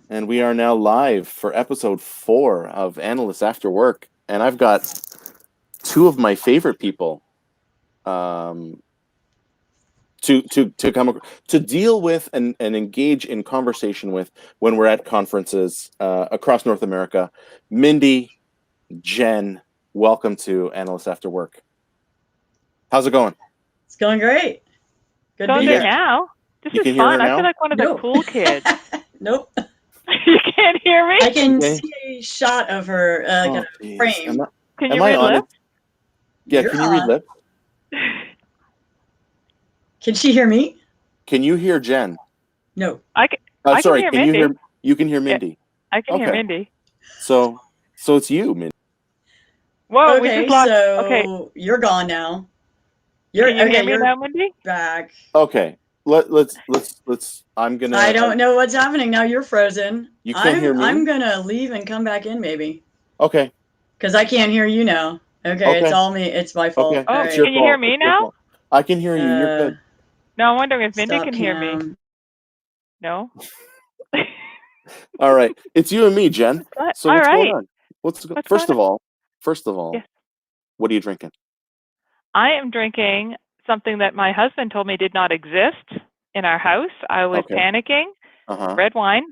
and we are now live for episode 4 of Analysts After Work. And I've got two of my favorite people to come to deal with and engage in conversation with when we're at conferences across North America. Mindy, Jen, welcome to Analysts After Work. How's it going? It's going great. Good to be here now. This You is can hear her fun. I now? feel like one of the cool kids. Nope. You can't hear me? I can see a shot of her, like a frame. Can you read lips? Yeah, can you read lips? Can she hear me? Can you hear Jen? No. I can hear Mindy. You can hear Mindy? Yeah, I can hear Mindy. So it's you, Mindy. Whoa, okay, we just lost. So okay. You're gone now. Can you hear me now, Mindy? Back. Okay. Let's I'm gonna I don't know what's happening now. You're frozen. You can't hear me? I'm gonna leave and come back in maybe. Okay. Because I can't hear you now. Okay, it's all me. It's my fault. Okay. Oh, right. Can you hear me now? I can hear you. You're good. No, I'm wondering if Mindy can hear me. No? All right. It's you and me, Jen. So what's going on? First of all, yes. What are you drinking? I am drinking something that my husband told me did not exist in our house. I was panicking. Red wine.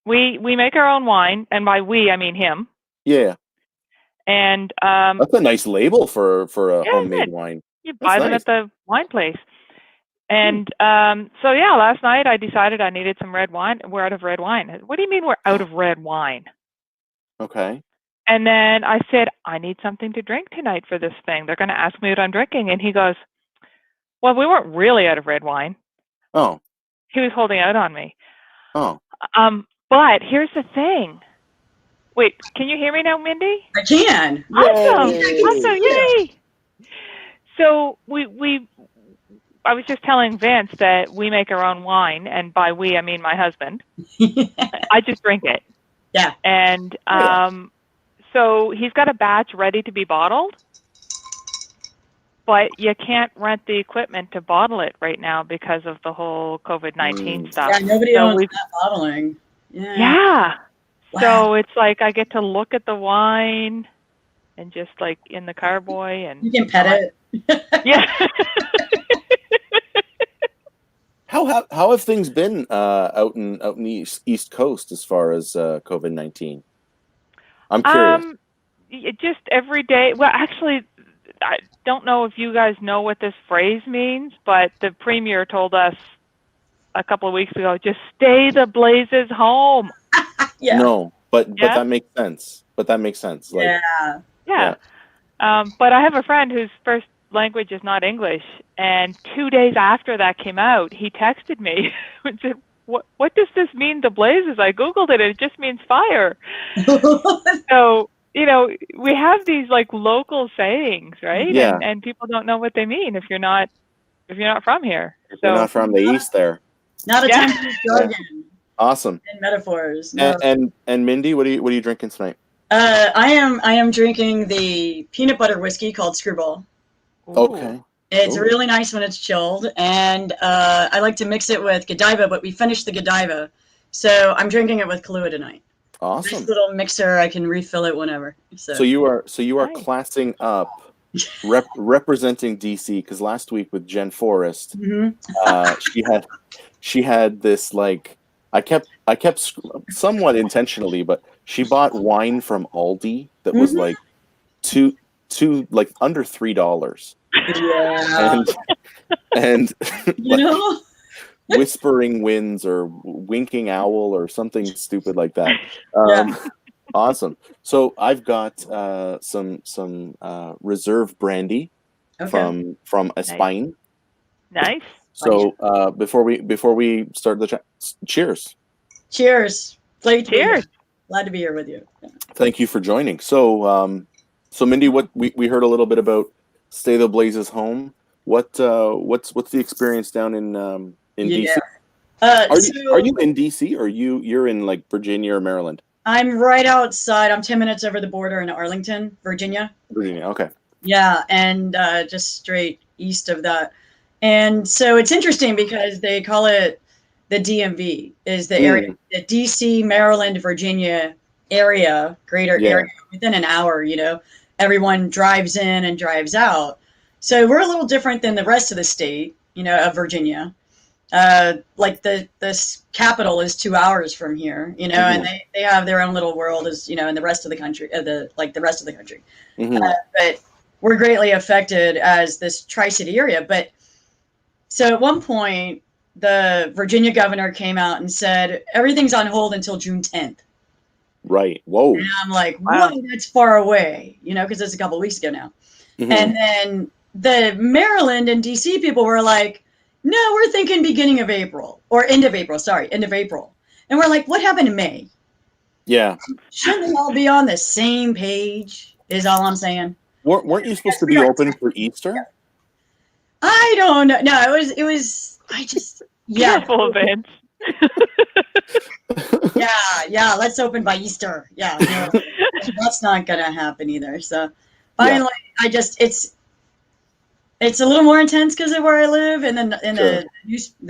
We make our own wine, and by we I mean him. Yeah. And that's a nice label for a homemade wine. You buy them at the wine place. And so last night I decided I needed some red wine. We're out of red wine. What do you mean we're out of red wine? Okay. And then I said, I need something to drink tonight for this thing. They're going to ask me what I'm drinking. And he goes, well, we weren't really out of red wine. Oh. He was holding out on me. Oh. But here's the thing. Wait, can you hear me now, Mindy? I can. Awesome. Awesome. Yay. So I was just telling Vince that we make our own wine, and by we I mean my husband. I just drink it. Yeah. And so he's got a batch ready to be bottled, but you can't rent the equipment to bottle it right now because of the whole COVID-19 stuff. Yeah, nobody owns that bottling. Yeah. Wow. So it's like I get to look at the wine and just like in the carboy and you can pet it. Yeah. How have things been out in the East Coast as far as COVID-19? I'm curious. Just every day. Well, actually, I don't know if you guys know what this phrase means, but the premier told us a couple of weeks ago, just stay the blazes home. Yeah. No, but that makes sense. Like, yeah. But I have a friend whose first language is not English, and 2 days after that came out, he texted me and said, what does this mean, the blazes? I Googled it, and it just means fire. So, we have these like local sayings, right? Yeah. And people don't know what they mean if you're not from here. If you're not from the East there. Not a time to use jargon. Awesome. And metaphors. No. And Mindy, what are you drinking tonight? I am drinking the peanut butter whiskey called Screwball. Okay. It's really nice when it's chilled, and I like to mix it with Godiva, but we finished the Godiva, so I'm drinking it with Kahlua tonight. Awesome. Nice little mixer. I can refill it whenever. So you are classing up, representing DC, because last week with Jen Forrest, she had this like I kept somewhat intentionally, but she bought wine from Aldi that was like two like under $3. Yeah. And like, Whispering Winds or Winking Owl or something stupid like that. Awesome. So I've got some reserve brandy from Espagne. Nice. So before we start the chat, cheers. Cheers. Cheers. Glad to be here with you. Thank you for joining. So Mindy, what we heard a little bit about Stay the Blazes Home. What's the experience down in DC? Are you in DC or you're in like Virginia or Maryland? I'm right outside. I'm 10 minutes over the border in Arlington, Virginia. Virginia, okay. Yeah, and just straight east of that. And so it's interesting because they call it the DMV is the area, the DC, Maryland, Virginia area, greater area, within an hour, everyone drives in and drives out. So we're a little different than the rest of the state, of Virginia. Like this capital is 2 hours from here, and they have their own little world as, in the rest of the country, the rest of the country. But we're greatly affected as this Tri-City area. But so at one point, the Virginia governor came out and said, everything's on hold until June 10th. Right. Whoa. And I'm like, whoa, that's far away, because it's a couple of weeks ago now. And then the Maryland and DC people were like, no, we're thinking beginning of April or end of April. And we're like, what happened in May? Yeah. Shouldn't they all be on the same page is all I'm saying. Weren't you supposed to be open for Easter? I don't know. No, I just, Careful, Vince. yeah, let's open by Easter. Yeah, no, that's not going to happen either. So finally, it's a little more intense because of where I live and then the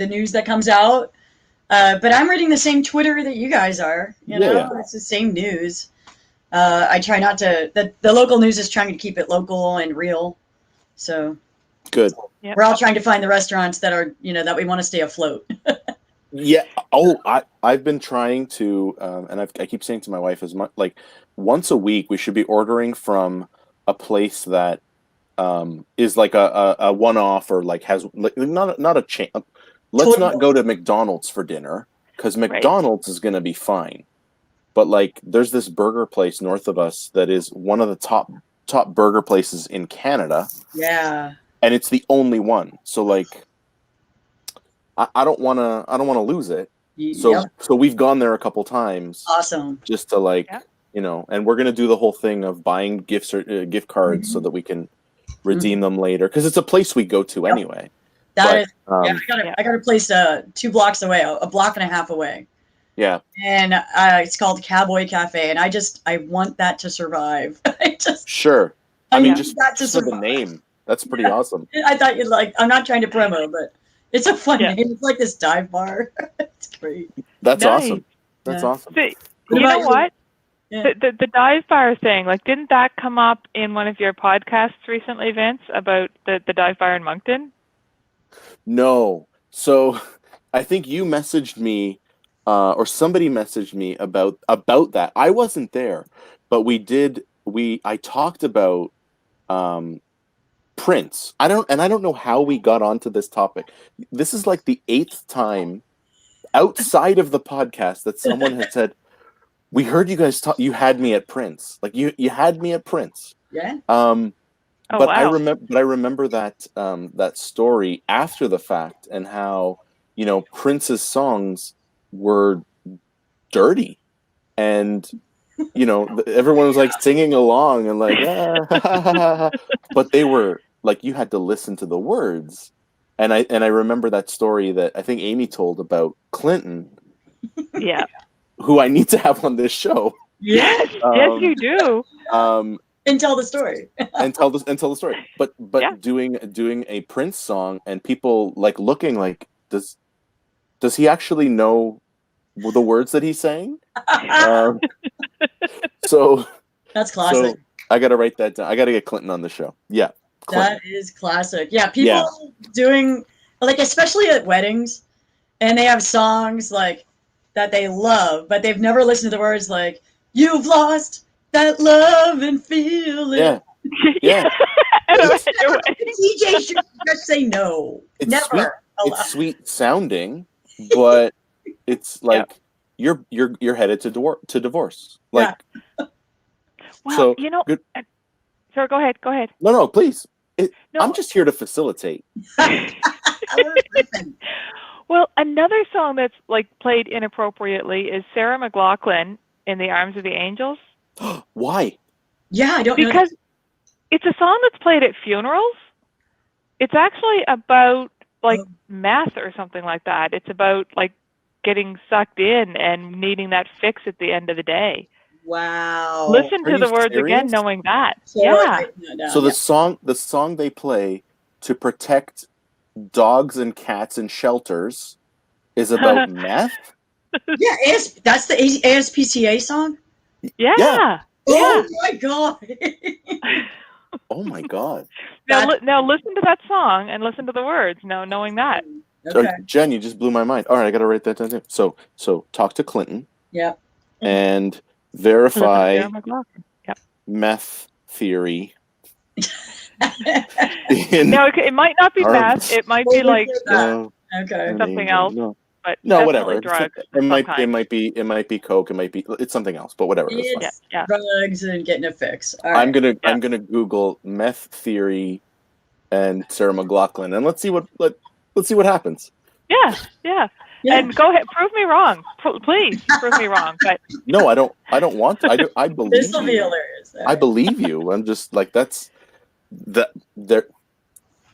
news that comes out. But I'm reading the same Twitter that you guys are. It's the same news. I try not to. The local news is trying to keep it local and real. So good. Yep. We're all trying to find the restaurants that are, that we want to stay afloat. Yeah. Oh, I've been trying to, and I keep saying to my wife as much like once a week we should be ordering from a place that is like a one-off or like has like not a chain. Let's not go to McDonald's for dinner because McDonald's is going to be fine. But like, there's this burger place north of us that is one of the top burger places in Canada. Yeah. And it's the only one. So like, I don't want to lose it. So we've gone there a couple times. Awesome. Just to like, and we're gonna do the whole thing of buying gift cards so that we can redeem them later because it's a place we go to anyway. I got a place 2 blocks away, a block and a half away. Yeah. And it's called Cowboy Cafe, and I want that to survive. Sure. I mean, just for the name. That's pretty awesome. I thought you'd like. I'm not trying to promo, but it's a fun name. It's like this dive bar. It's great. That's awesome. That's awesome. So, you know what? Yeah. The dive bar thing, like, didn't that come up in one of your podcasts recently, Vince, about the dive bar in Moncton? No. So I think you messaged me or somebody messaged me about that. I wasn't there, but I talked about Prince. I don't know how we got onto this topic. This is like the 8th time outside of the podcast that someone had said, we heard you guys talk. You had me at Prince. Like you had me at Prince. Yeah. But I remember that that story after the fact and how Prince's songs were dirty, and everyone was like singing along and like, but they were like you had to listen to the words, and I remember that story that I think Amy told about Clinton. Yeah. Who I need to have on this show. Yes, yes, you do. And tell the story. and tell the story. But doing a Prince song and people like looking like, does he actually know the words that he's saying? So that's classic. So I got to write that down. I got to get Clinton on the show. Yeah. Clinton. That is classic. Yeah, people doing like, especially at weddings, and they have songs like that they love, but they've never listened to the words like, you've lost that love and feeling. Yeah. Yeah. DJ should just say no. It's never. Sweet. It's sweet sounding, but it's like you're headed to divorce. Like well, so good. Sorry, go ahead. No, please. I'm just here to facilitate. Well, another song that's like played inappropriately is Sarah McLachlan in The Arms of the Angels. Why? Yeah, I don't know. Because it's a song that's played at funerals. It's actually about like meth or something like that. It's about like getting sucked in and needing that fix at the end of the day. Wow. Listen to the words again, knowing that. So the song they play to protect dogs and cats in shelters is about meth. Yeah, that's the ASPCA song. Yeah. Oh my god. Oh my god. Now listen to that song and listen to the words. Now knowing that. Okay. Jen, you just blew my mind. All right, I got to write that down too. So talk to Clinton. Yep. And verify Yep. meth theory. No, it might not be meth. It might be like okay, something else. But no, whatever. Drugs. It might be coke. It's something else. But whatever. It's drugs and getting a fix. All right. I'm gonna Google meth theory and Sarah McLachlan, and let's see what happens. Yeah. And go ahead, prove me wrong, please. Prove me wrong. But no, I don't want to. I believe this will you. be hilarious. I believe you. I'm just like there.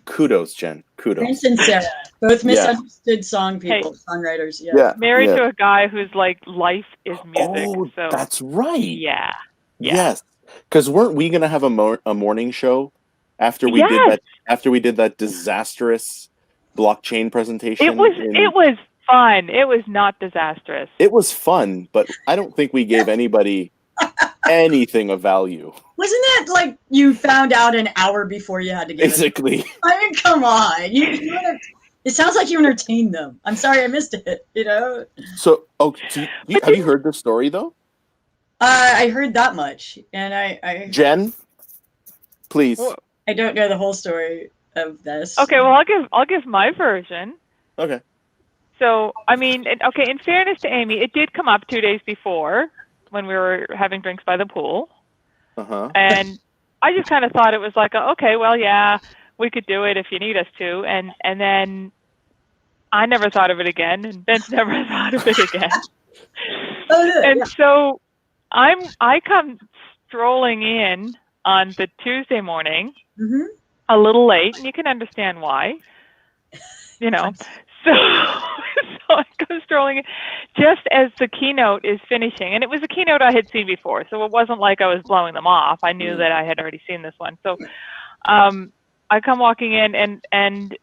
Kudos, Jen. Kudos. Prince and Sarah, both misunderstood song people, songwriters. Yeah. Married to a guy whose life is music. Oh, so that's right. Yeah. Yes, because weren't we gonna have a morning show after we did that disastrous blockchain presentation? It was fun. It was not disastrous. It was fun, but I don't think we gave anybody anything of value. Wasn't that like you found out an hour before you had to get basically? I mean, come on. It sounds like you entertained them. I'm sorry I missed it. So have you heard the story though? I heard that much, and I Jen, please. I don't know the whole story of this. Okay, well I'll give my version. Okay. So I mean, in fairness to Amy, it did come up 2 days before when we were having drinks by the pool. And I just kind of thought it was like, okay, well, yeah, we could do it if you need us to. And then I never thought of it again, and Ben's never thought of it again. So I come strolling in on the Tuesday morning, a little late, and you can understand why. So I go strolling in just as the keynote is finishing. And it was a keynote I had seen before, so it wasn't like I was blowing them off. I knew that I had already seen this one. So I come walking in, and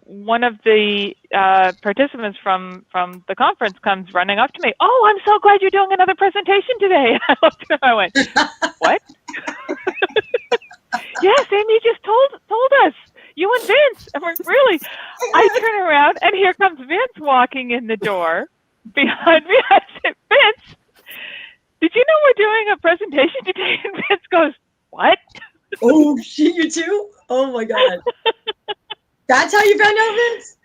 one of the participants from the conference comes running up to me. Oh, I'm so glad you're doing another presentation today. I looked at him, I went, what? Yes, Amy just told us. You and Vince. And we're really, I turn around and here comes Vince walking in the door behind me. I said, Vince, did you know we're doing a presentation today? And Vince goes, what? Oh, shit, you too? Oh my God. That's how you found out, Vince?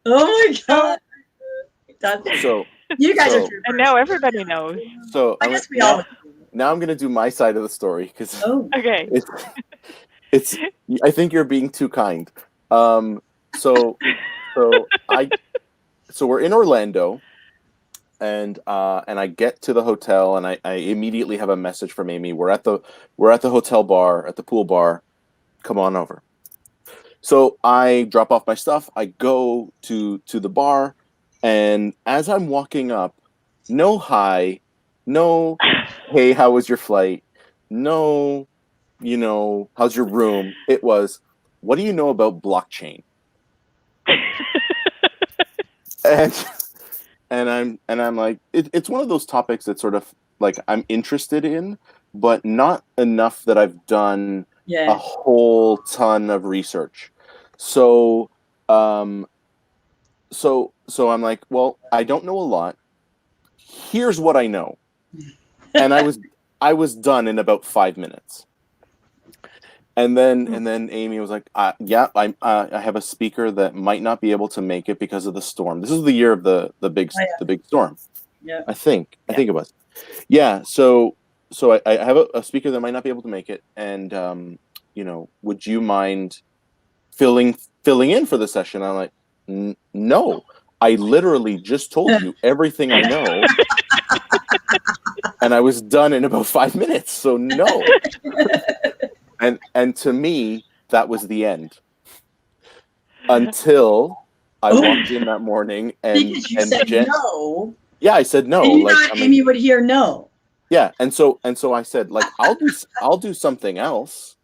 Oh my God. So you guys are true. And now everybody knows. So I guess we all. Now I'm gonna do my side of the story because okay. It's I think you're being too kind. So we're in Orlando, and I get to the hotel, and I immediately have a message from Amy. We're at the hotel bar, at the pool bar. Come on over. So I drop off my stuff. I go to the bar, and as I'm walking up, no hi, no hey, how was your flight? No, how's your room? It was, what do you know about blockchain? and I'm like, it's one of those topics that sort of like I'm interested in, but not enough that I've done a whole ton of research. So I'm like, well, I don't know a lot. Here's what I know. And I was done in about 5 minutes. And then Amy was like, I have a speaker that might not be able to make it because of the storm. This is the year of the big storm. Yeah. I think it was. Yeah. So I have a speaker that might not be able to make it, and would you mind filling in for the session? I'm like, no. I literally just told you everything I know. And I was done in about 5 minutes. So no. And to me, that was the end. Until I walked in that morning and because you said Jen, no. Yeah, I said no. And you thought Amy would hear no. Yeah, and so I said, like, I'll do something else,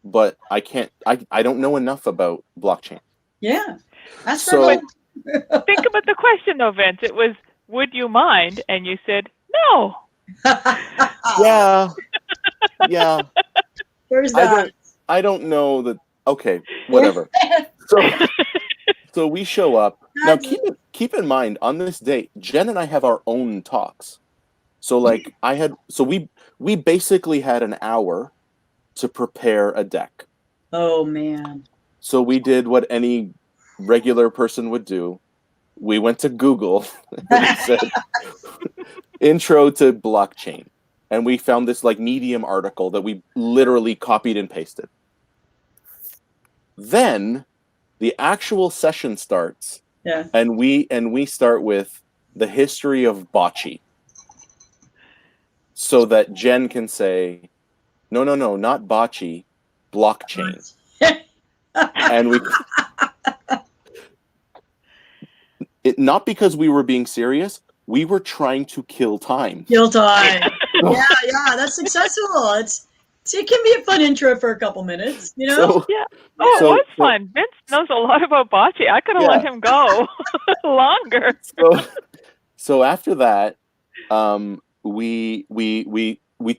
but I can't. I don't know enough about blockchain. Yeah, that's so. Think about the question, though, Vince. It was, would you mind? And you said, no. Yeah. Yeah. Where's that? I don't know that. Okay, whatever. So we show up. Now keep in mind, on this date, Jen and I have our own talks. So like we basically had an hour to prepare a deck. Oh man. So we did what any regular person would do. We went to Google and we said intro to blockchain. And we found this like Medium article that we literally copied and pasted. Then the actual session starts. Yeah. And we start with the history of bocce. So that Jen can say, no, not bocce, blockchain. And we not because we were being serious, we were trying to kill time. Kill time. Yeah, that's successful. It can be a fun intro for a couple minutes, you know? So, yeah. Oh, it was fun. Vince knows a lot about bocce. I could have let him go longer. So after that, we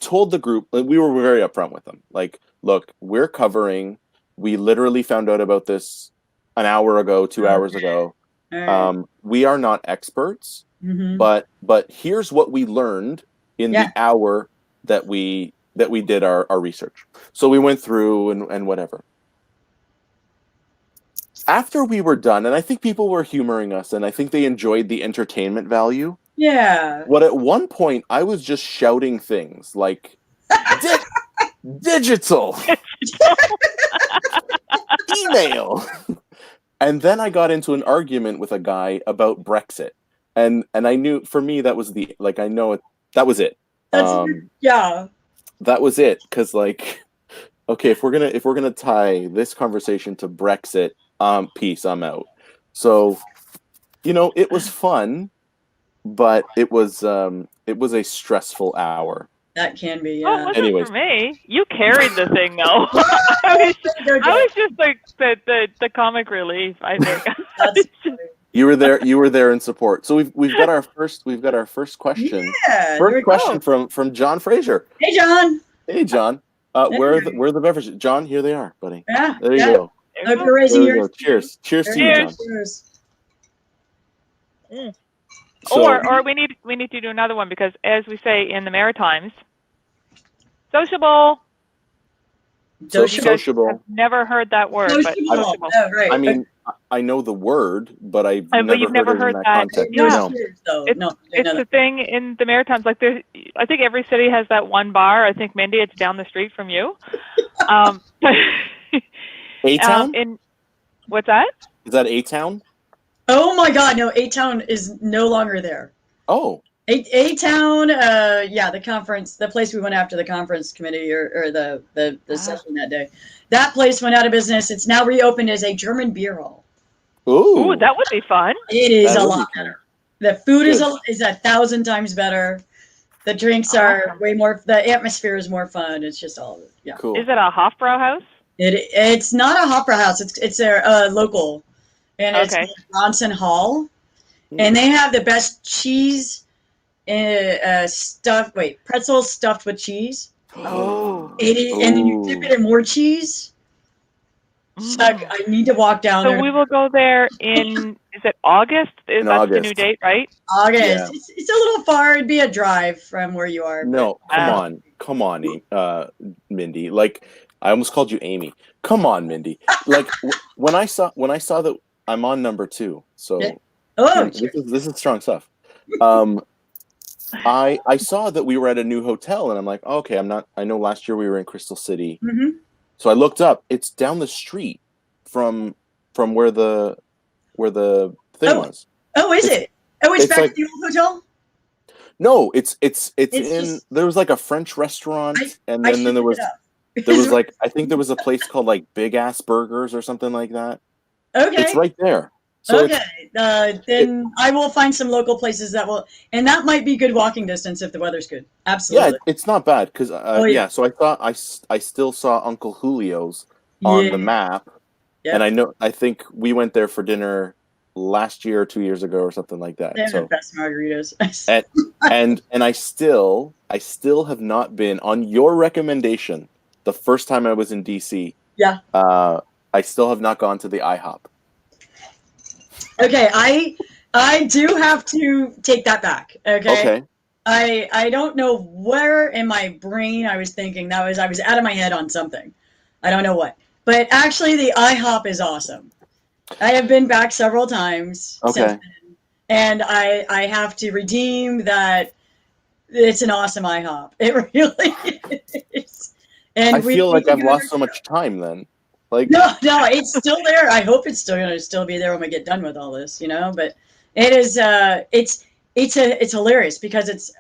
told the group, we were very upfront with them. Like, look, we're covering. We literally found out about this an hour ago, 2 hours ago. Right. We are not experts, but here's what we learned in the hour that we did our research. So we went through and whatever. After we were done, and I think people were humoring us, and I think they enjoyed the entertainment value. Yeah. What at one point I was just shouting things like digital, email. And then I got into an argument with a guy about Brexit. And I knew, for me, that was that was it. That was it. Because like, okay, if we're gonna tie this conversation to Brexit, peace, I'm out. So, it was fun, but it was a stressful hour. That can be, yeah. Oh, it wasn't for me. You carried the thing, though. I was just like the comic relief, I think. You were there in support. So we've got our first question. Yeah, first question from John Fraser. Hey, John. Hey, John. Where are the beverages? John, here they are, buddy. Yeah. There you go. Hope you're raising yours. Cheers. Cheers to you, John. Cheers. So, or we need to do another one because, as we say in the Maritimes, sociable. Sociable. I've never heard that word. Sociable. But sociable. Oh, right. I mean, I know the word, but I've never heard it in that that. context. Yeah. No. It's the thing in the Maritimes. Like, I think every city has that one bar. I think, Mindy, it's down the street from you. A-Town? What's that? Is that A-Town? Oh my God, no! A-Town is no longer there. Oh. A-Town, the conference, the place we went after the conference committee or the session that day. That place went out of business. It's now reopened as a German beer hall. Ooh, that would be fun. It is a lot better. The food is 1,000 times better. The drinks are way more. The atmosphere is more fun. It's just all cool. Is it a Hofbrauhaus? It's not a Hofbrauhaus. It's a local, and it's Bronson Hall, and they have the best cheese. Pretzels stuffed with cheese. Oh. And then you dip it in more cheese. So I need to walk down there. So we will go there in, is it August? That's the new date, right? August. Yeah. It's a little far. It'd be a drive from where you are. No, come on, Mindy. Like, I almost called you Amy. Come on, Mindy. Like, when I saw that I'm on number 2, so this is strong stuff. I saw that we were at a new hotel, and I'm like, okay, I know last year we were in Crystal City. Mm-hmm. So I looked up. It's down the street from where the thing was. Oh, is it? Oh, it's back at the old hotel? No, it's in. There was like a French restaurant, and then there was like, I think there was a place called like Big Ass Burgers or something like that. Okay, it's right there. So then I will find some local places and that might be good walking distance if the weather's good. Absolutely. Yeah, it's not bad because So I thought I still saw Uncle Julio's on the map, and I think we went there for dinner last year or 2 years ago or something like that. They're the So best margaritas. and I still have not been on your recommendation. The first time I was in DC, Yeah. I still have not gone to the IHOP. Okay, I do have to take that back. Okay. I don't know where in my brain I was thinking I was out of my head on something. I don't know what. But actually the IHOP is awesome. I have been back several times since then, and I have to redeem that it's an awesome IHOP. It really is. And I feel like I've lost so much time then. Like no, it's still there. I hope it's still gonna still be there when we get done with all this, But it is it's hilarious because it's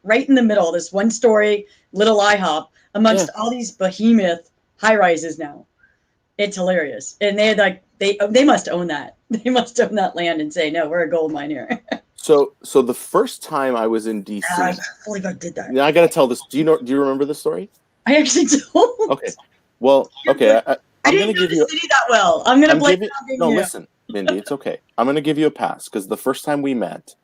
right in the middle, this one story little IHOP amongst all these behemoth high rises now. It's hilarious. And they must own that. They must own that land and say, no, we're a gold mine here. So the first time I was in DC, I can't believe I did that. I gotta tell this. Do you remember this story? I actually don't. Okay. Well, okay. I didn't know the city that well. I'm gonna blame it on No, listen, Mindy, it's okay. I'm gonna give you a pass because the first time we met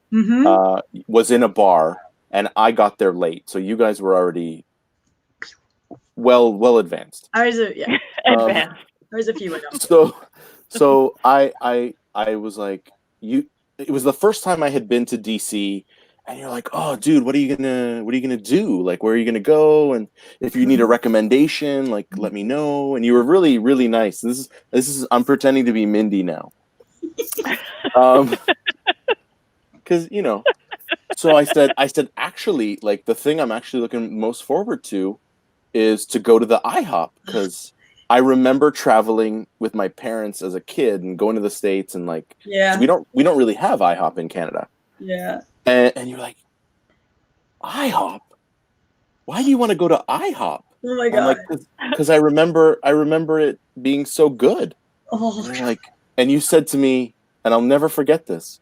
was in a bar, and I got there late, so you guys were already well advanced. I was advanced. There's a few of them. So I was like, it was the first time I had been to DC, and you're like, oh dude, what are you gonna do? Like, where are you gonna go? And if you need a recommendation, like let me know. And you were really, really nice. This is I'm pretending to be Mindy now. Because so I said actually, like, the thing I'm actually looking most forward to is to go to the IHOP, because I remember traveling with my parents as a kid and going to the States, and like, we don't really have IHOP in Canada. Yeah. And you're like, IHOP? Why do you want to go to IHOP? Oh my god! Because I remember it being so good. Oh. And you said to me, and I'll never forget this,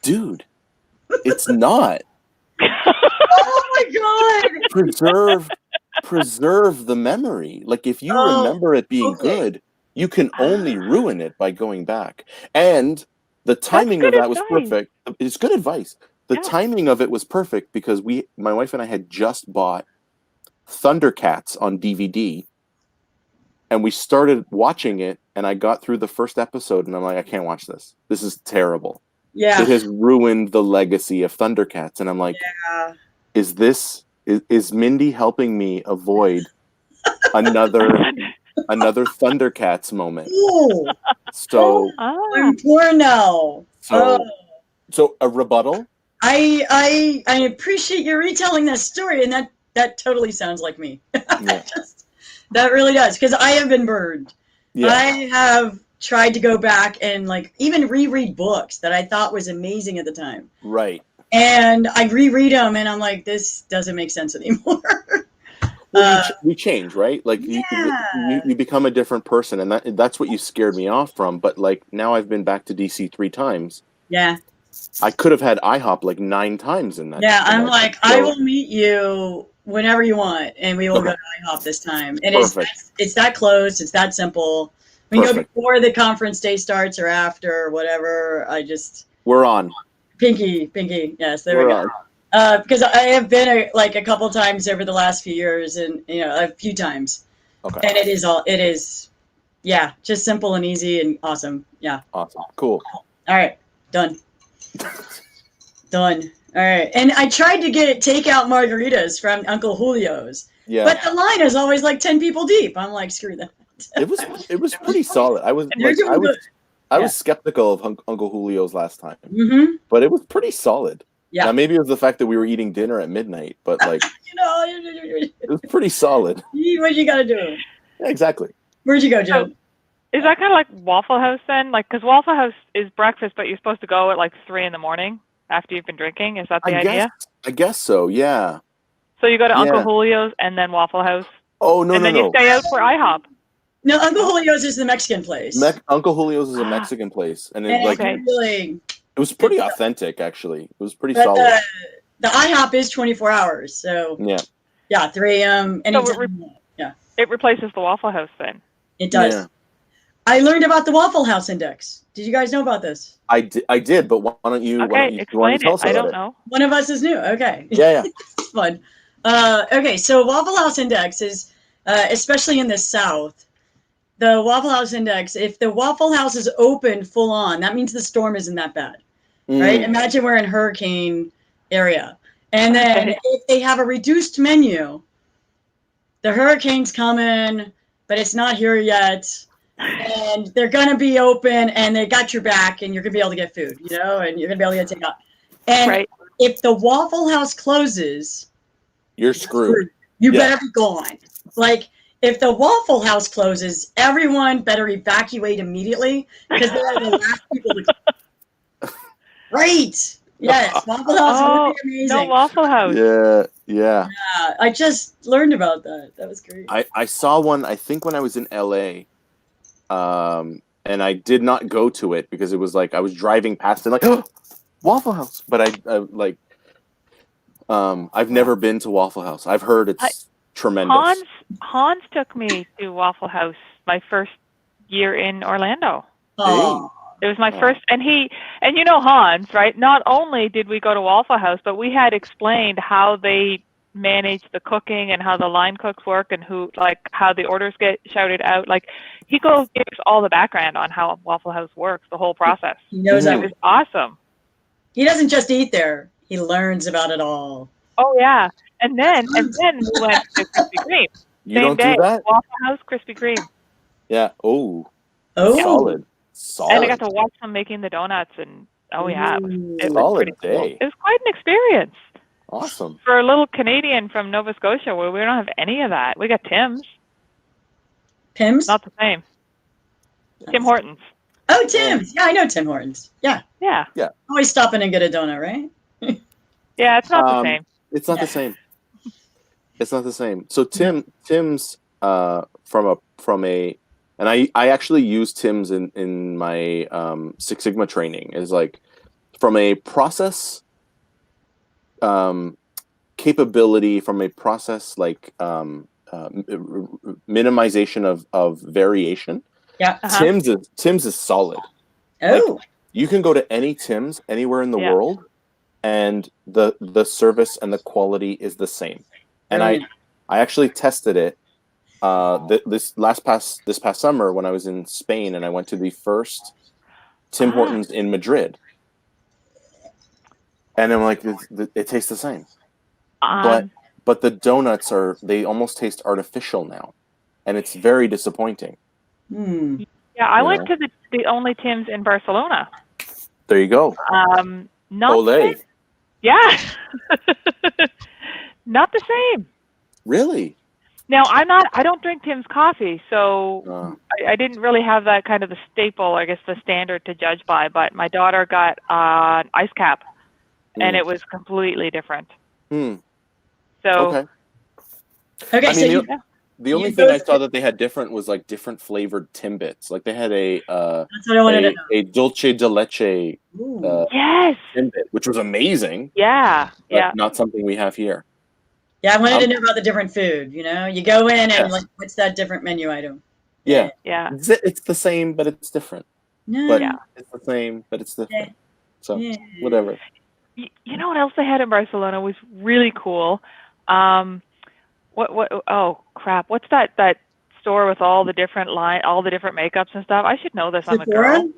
dude, it's not. Oh my god! Preserve the memory. Like, if you remember it being good, you can only ruin it by going back. And the timing of that was perfect. It's good advice. The timing of it was perfect because my wife and I had just bought Thundercats on DVD, and we started watching it, and I got through the first episode, and I'm like, I can't watch this. This is terrible. Yeah. It has ruined the legacy of Thundercats. And I'm like, is Mindy helping me avoid another Thundercats moment? Ooh. So I'm poor now. So a rebuttal? I appreciate you retelling that story, and that totally sounds like me. Yeah. That really does, because I have been burned. Yeah. I have tried to go back and like even reread books that I thought was amazing at the time. Right. And I reread them, and I'm like, this doesn't make sense anymore. Well, you change, right? Like you become a different person, and that's what you scared me off from. But like, now I've been back to DC 3 times. Yeah. I could have had IHOP like 9 times in that. Yeah, I'm like, so, I will meet you whenever you want, and we will go to IHOP this time. And it's that close. It's that simple. We can go before the conference day starts or after or whatever. We're on. Pinky. Yes, there we go. Because I have been a couple times over the last few years, and a few times. Okay. And it is just simple and easy and awesome. Yeah. Awesome. Cool. All right. Done. Done. All right. And I tried to get takeout margaritas from Uncle Julio's. Yeah. But the line is always like 10 people deep. I'm like, screw that. It was pretty solid. I was skeptical of Uncle Julio's last time, but it was pretty solid. Yeah. Now maybe it was the fact that we were eating dinner at midnight, but like it was pretty solid. What you got to do? Yeah, exactly. Where'd you go, Joe? Is that kind of like Waffle House then? Like, because Waffle House is breakfast, but you're supposed to go at like 3 a.m. after you've been drinking. Is that the idea? I guess so. Yeah. So you go to Uncle Julio's and then Waffle House. Oh no! And then you stay out for IHOP. No, Uncle Julio's is the Mexican place. Uncle Julio's is a Mexican place, and it was pretty authentic, actually. It was pretty solid. The IHOP is 24 hours, so yeah, 3 a.m. So it replaces the Waffle House then. It does. I learned about the Waffle House Index. Did you guys know about this? I did, but why don't you? Okay, why don't you explain tell it. us I about don't it? know. One of us is new. Okay. Yeah. It's fun. Okay, so Waffle House Index is, especially in the South, the Waffle House Index, if the Waffle House is open full on, that means the storm isn't that bad, right? Imagine we're in hurricane area. And then if they have a reduced menu, the hurricane's coming, but it's not here yet. And they're going to be open and they got your back and you're going to be able to get food, you know, and you're going to be able to get takeout. And if the Waffle House closes, you're screwed. You better be gone. Like, if the Waffle House closes, everyone better evacuate immediately because they are the last people to come. Right. Yes. Waffle House would be amazing. No Waffle House. Yeah. I just learned about that. That was great. I saw one, I think, when I was in LA. And I did not go to it because it was like I was driving past it like, oh, Waffle House. But I've never been to Waffle House. I've heard it's tremendous. Hans took me to Waffle House my first year in Orlando. Oh. It was my first, and you know Hans, right? Not only did we go to Waffle House, but we had explained how they manage the cooking and how the line cooks work and how the orders get shouted out. Like, he gives all the background on how Waffle House works, the whole process. He knows It was awesome. He doesn't just eat there. He learns about it all. Oh, yeah. And then we went to Krispy Kreme. You don't do that? Waffle House, Krispy Kreme. Yeah. Oh. Oh. Solid. And I got to watch them making the donuts, and it was solid pretty day. cool. It was quite an experience. Awesome. For a little Canadian from Nova Scotia, where we don't have any of that. We got Tim's. Tim's? Not the same. Tim Hortons. Oh, Tim's. Yeah, I know Tim Hortons. Yeah. Yeah. Always stop in and get a donut, right? Yeah, it's not the same. It's not the same. It's not the same. So Tim's from a and I actually use Tim's in my Six Sigma training, is like from a process capability, from a process like minimization of variation. Yeah. Tim's is solid. Oh. Like, you can go to any Tim's anywhere in the world, and the service and the quality is the same. And I actually tested it this past summer when I was in Spain, and I went to the first Tim Hortons in Madrid, and I'm like, it tastes the same, but the donuts they almost taste artificial now, and it's very disappointing. Yeah, I went to the only Tim's in Barcelona. There you go. Not the same. Yeah. Not the same. Really? Now, I don't drink Tim's coffee, so I didn't really have that kind of the staple, I guess, the standard to judge by, but my daughter got an ice cap, and it was completely different. So, okay, I mean, the only thing I saw that they had different was like different flavored Timbits. Like they had a dulce de leche Timbit, which was amazing. Yeah, but not something we have here. Yeah, I wanted to know about the different food. You know, you go in and like, what's that different menu item? Yeah. It's the same, but it's different. No. It's the same, but it's different. So whatever. You know what else they had in Barcelona was really cool. What? Oh crap! What's that store with all the different all the different makeups and stuff? I should know this. I'm a girl.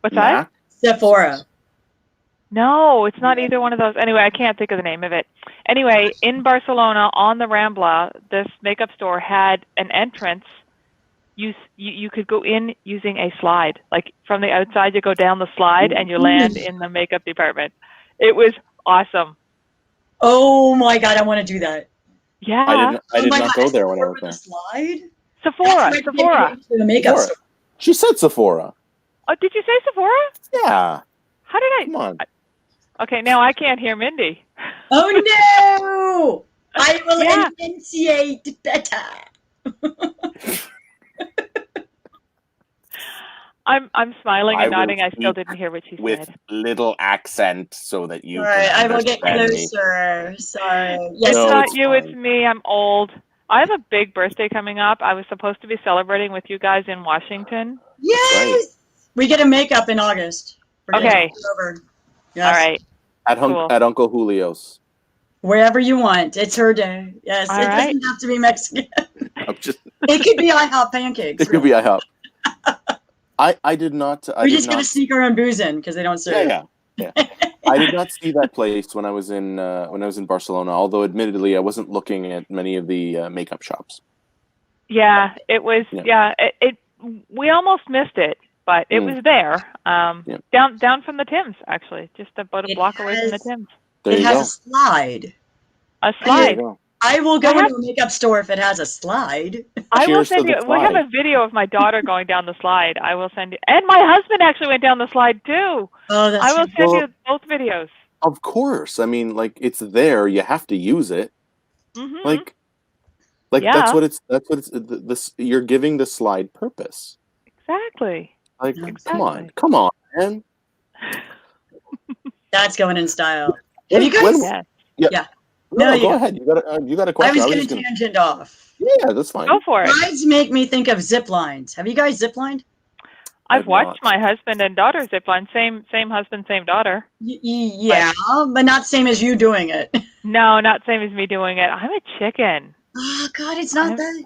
What's that? Sephora. No, it's not either one of those. Anyway, I can't think of the name of it. Anyway, in Barcelona on the Rambla, this makeup store had an entrance. You could go in using a slide. Like from the outside, you go down the slide and you land in the makeup department. It was awesome. Oh my God, I want to do that. Yeah. I did not go there when I was there. Slide? Sephora. The makeup store. She said Sephora. Oh, did you say Sephora? Yeah. How did I? Come on. Okay, now I can't hear Mindy. Oh no! I will enunciate better. I'm smiling and nodding. I still didn't hear what she said. With little accent so that you. All right, I will get closer. Sorry. Yes, it's not you. It's me. I'm old. I have a big birthday coming up. I was supposed to be celebrating with you guys in Washington. Yes! Right. We get a makeup in August. We're Okay. getting over. Yes. All right. Cool. At Uncle Julio's. Wherever you want. It's her day. Yes. All It right. doesn't have to be Mexican. I'm just. It could be IHOP pancakes. It could be IHOP. I did not. We're just gonna sneak our own booze in because they don't serve. Yeah. I did not see that place when I was in Barcelona. Although, admittedly, I wasn't looking at many of the makeup shops. Yeah, it was. Yeah, we almost missed it, but it was there. Down from the Tims, actually, just about a block away from the Tims. There you has go. a slide. A slide. I will go into a makeup store if it has a slide. I will send you. We have a video of my daughter going down the slide. I will send you. And my husband actually went down the slide too. Oh, that's I will send you both videos. Of course. I mean, like, it's there. You have to use it. Mm-hmm. Like that's what it's. This you're giving the slide purpose. Exactly. Like, come on, man. That's going in style. Have you guys? Yeah. No, go ahead. You got a question. I was going to tangent off. Yeah, that's fine. Go for it. Slides make me think of zip lines. Have you guys zip lined? I've watched my husband and daughter zip line. Same husband, same daughter. Yeah, but not same as you doing it. No, not same as me doing it. I'm a chicken. Oh God, it's not that.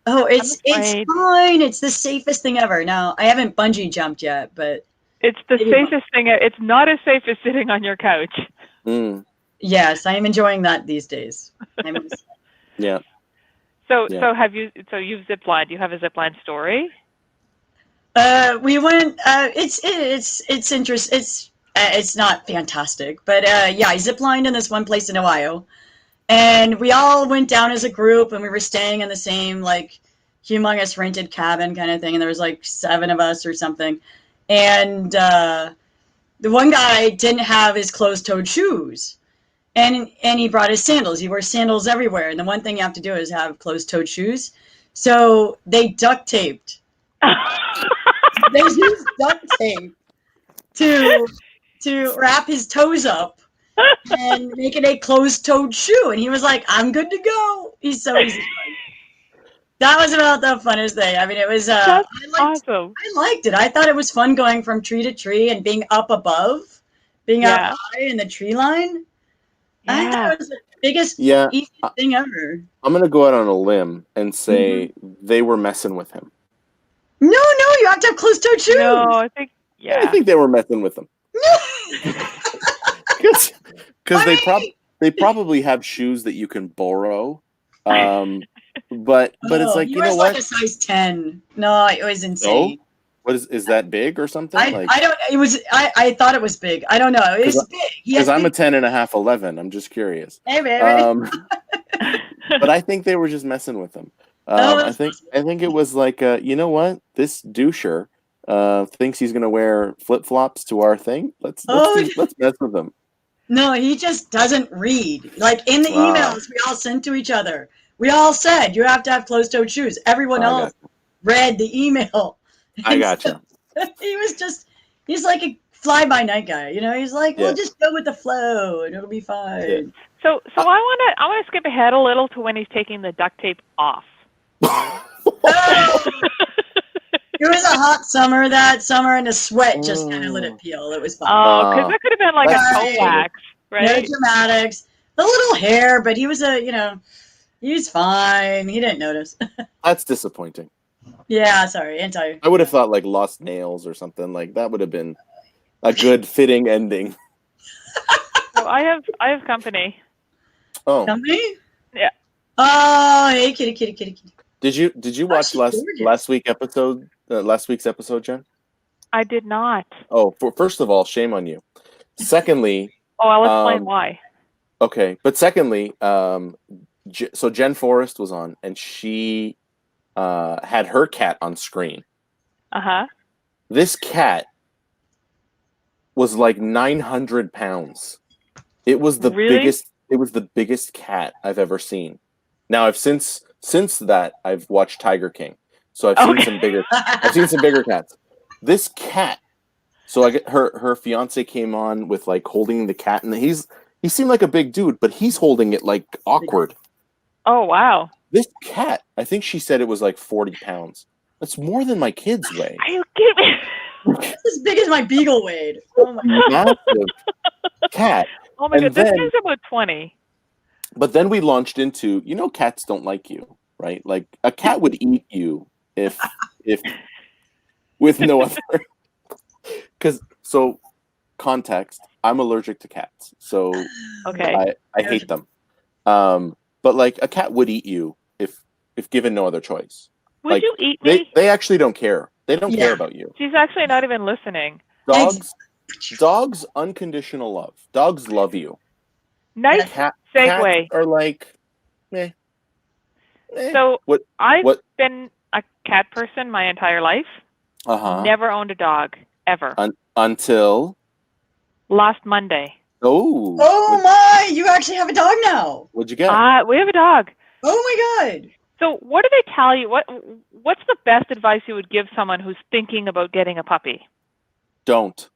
Oh, it's fine. It's the safest thing ever. Now, I haven't bungee jumped yet, but it's the safest thing. It's not as safe as sitting on your couch. Mm. Yes, I am enjoying that these days. Yeah. So you've zip lined. You have a zip line story? We went. It's interesting. It's not fantastic, but yeah, I zip lined in this one place in Ohio, and we all went down as a group, and we were staying in the same like humongous rented cabin kind of thing, and there was like 7 of us or something, and the one guy didn't have his closed-toed shoes. And he brought his sandals. He wears sandals everywhere. And the one thing you have to do is have closed-toed shoes. So they duct taped. They used duct tape to wrap his toes up and make it a closed-toed shoe. And he was like, "I'm good to go." He's so easy. That was about the funnest thing. I mean, it was awesome. I liked it. I thought it was fun going from tree to tree and being up above, being up high in the tree line. Yeah. I thought it was the biggest, easiest thing ever. I'm going to go out on a limb and say they were messing with him. No, you have to have closed-toed shoes. No, I think they were messing with him. Because they probably have shoes that you can borrow. But it's like, you know what? Like a size 10. No, it was insane. So? What is that big or something? I don't. It was. I thought it was big. I don't know. It was big. Because I'm a 10.5, 11. I'm just curious. Hey, baby. But I think they were just messing with him. I think it was like, you know what? This doucher thinks he's gonna wear flip flops to our thing. Let's mess with him. No, he just doesn't read. Like in the emails we all sent to each other, we all said you have to have closed-toed shoes. Everyone else read the email. I gotcha. He's like a fly-by-night guy, you know. He's like, we'll just go with the flow, and it'll be fine. Yeah. So I want to skip ahead a little to when he's taking the duct tape off. It was a hot summer that summer, and the sweat just kind of let it peel. It was fun. Oh, because that could have been like a toe wax, right? No dramatics. The little hair, but he was he's fine. He didn't notice. That's disappointing. Yeah, sorry, anti. I would have thought like lost nails or something. Like that would have been a good fitting ending. So I have company. Oh, company? Yeah. Oh, hey, kitty. Did you watch last week's episode, Jen? I did not. Oh, first of all, shame on you. Secondly, I'll explain why. Okay, but secondly, so Jen Forrest was on, and she had her cat on screen. This cat was like 900 pounds. It was the biggest. It was the biggest cat I've ever seen. Now I've since that I've watched Tiger King, so I've seen some bigger. I've seen some bigger cats. This cat. So I get her fiance came on with like holding the cat, and he seemed like a big dude, but he's holding it like awkward. Oh wow! This cat, I think she said it was like 40 pounds. That's more than my kids weigh. Are you kidding me? It's as big as my beagle weighed. Oh my God. Massive cat. Oh my And God, this then- thing's about 20. But then we launched into, cats don't like you, right? Like a cat would eat you if with no other. So context, I'm allergic to cats, so Okay. I hate them. But like a cat would eat you if given no other choice. Would you eat me? They actually don't care. They don't care about you. She's actually not even listening. Dogs, unconditional love. Dogs love you. Nice Cats segue. are like, eh. So What? I've been a cat person my entire life. Never owned a dog ever. Until last Monday. Oh my! You actually have a dog now. What'd you get? We have a dog. Oh my God! So what do they tell you? What's the best advice you would give someone who's thinking about getting a puppy? Don't.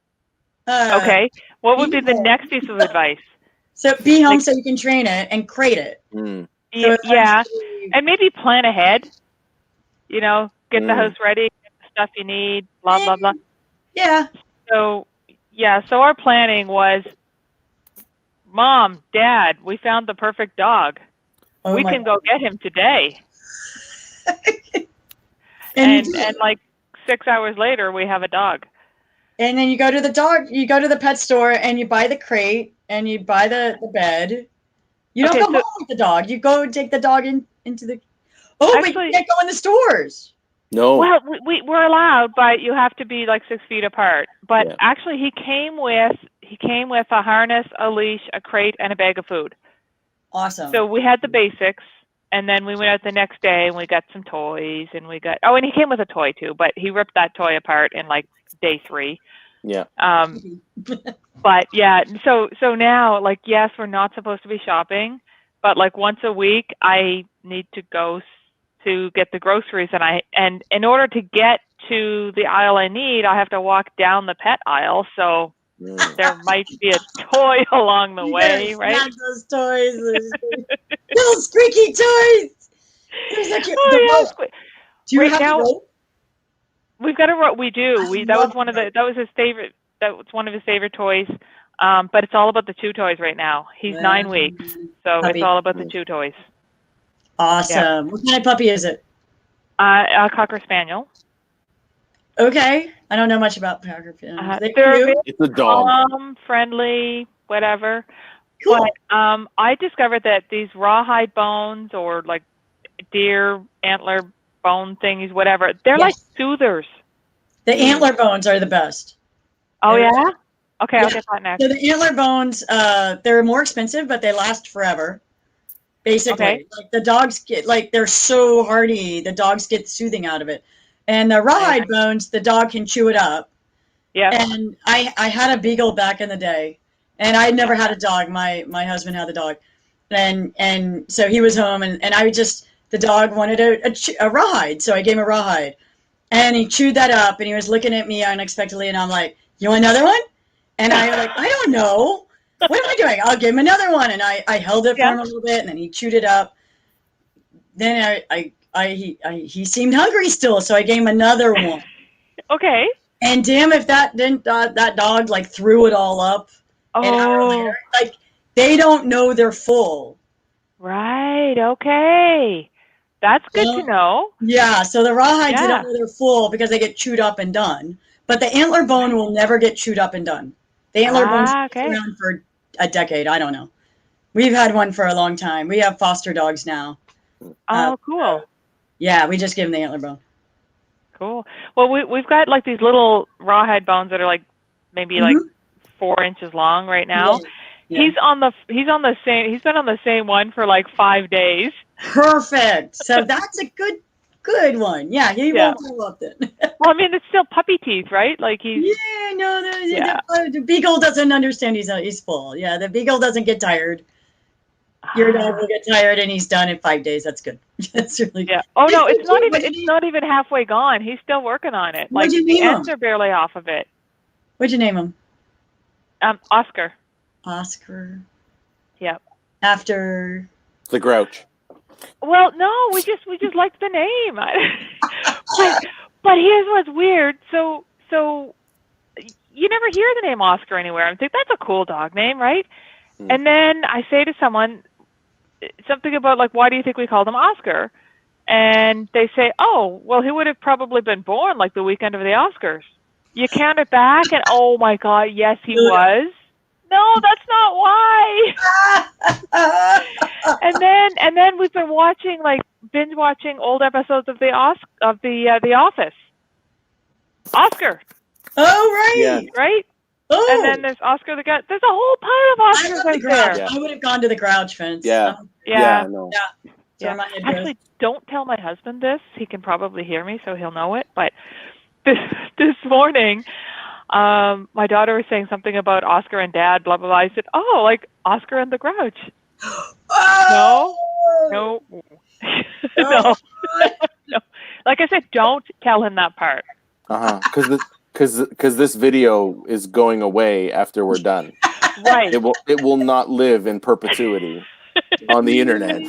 Okay. What would be the next piece of advice? So be home so you can train it and crate it. Mm. So and maybe plan ahead. Get the house ready, get the stuff you need, blah blah blah. Yeah. So our planning was, Mom, Dad, we found the perfect dog. We can go get him today. and like 6 hours later, we have a dog. And then you go to the pet store and you buy the crate and you buy the bed. You don't go home with the dog. You go take the dog into the. Oh, but you can't go in the stores. No. Well, we're allowed, but you have to be like 6 feet apart. But actually, he came with a harness, a leash, a crate, and a bag of food. Awesome. So we had the basics, and then we went out the next day and we got some toys, and we got and he came with a toy too, but he ripped that toy apart in like day 3. Yeah. But yeah, so now, like, yes, we're not supposed to be shopping, but like once a week I need to go to get the groceries, and in order to get to the aisle I need, I have to walk down the pet aisle. So there might be a toy along the way, right? Not those toys, little squeaky toys. There's like do you have a rope? We've got a rope. We do. That was his favorite. That was one of his favorite toys. But it's all about the chew toys right now. He's 9 weeks, so it's all about the chew toys. Awesome. Yeah. What kind of puppy is it? A Cocker Spaniel. Okay. I don't know much about Cocker Spaniels. It's a dog. Friendly, whatever. Cool. But I discovered that these rawhide bones or like deer antler bone things, whatever, they're like soothers. The antler bones are the best. Oh, yeah? Okay, I'll get that next. So the antler bones, they're more expensive, but they last forever. Basically, like the dogs they're so hardy, the dogs get soothing out of it. And the rawhide bones, the dog can chew it up. Yeah. And I had a beagle back in the day, and I never had a dog. My husband had the dog, and so he was home, and the dog wanted a rawhide, so I gave him a rawhide, and he chewed that up, and he was looking at me unexpectedly, and I'm like, "You want another one?" And I was like, "I don't know. What am I doing? I'll give him another one." And I held it for him a little bit, and then he chewed it up. Then he seemed hungry still, so I gave him another one. Okay. And damn if that dog like threw it all up. Oh. An hour later. Like they don't know they're full. Right. Okay. That's good to know. Yeah. So the rawhides, they don't know they're full because they get chewed up and done. But the antler bone will never get chewed up and done. The antler bone's been around for a decade. I don't know. We've had one for a long time. We have foster dogs now. Oh, cool. Yeah, we just give them the antler bone. Cool. Well, we've got like these little rawhide bones that are like maybe like 4 inches long right now. Yeah. He's been on the same one for like 5 days. Perfect. So that's a good one. Yeah, he won't go up then. Well, I mean, it's still puppy teeth, right? Like he's. Yeah, no, the beagle doesn't understand he's full. Yeah, the beagle doesn't get tired. Your dog will get tired, and he's done in 5 days. That's good. That's really good. Yeah. Oh no, it's not even halfway gone. He's still working on it. Like the ends are barely off of it. What'd you name him? Oscar. Oscar. Yep. After. The Grouch. Well, no, we just liked the name. but here's what's weird. So you never hear the name Oscar anywhere. I think that's a cool dog name, right? And then I say to someone something about like, why do you think we called him Oscar? And they say, oh, well, he would have probably been born like the weekend of the Oscars. You count it back, and oh my God, yes, he was. No, that's not why. and then we've been watching, like, binge watching old episodes of the Office. Oscar. Oh, right. Yeah. Right. Oh. And then there's Oscar the Grouch. There's a whole pile of Oscars right there. Yeah. I would have gone to the Grouch fence. Yeah. Yeah. No. Yeah. Actually, don't tell my husband this. He can probably hear me, so he'll know it. But this morning, my daughter was saying something about Oscar and Dad, blah, blah, blah. I said, oh, like Oscar and the Grouch. Oh! No. No. No. Like I said, don't tell him that part. Because this video is going away after we're done. Right. It will not live in perpetuity on the internet.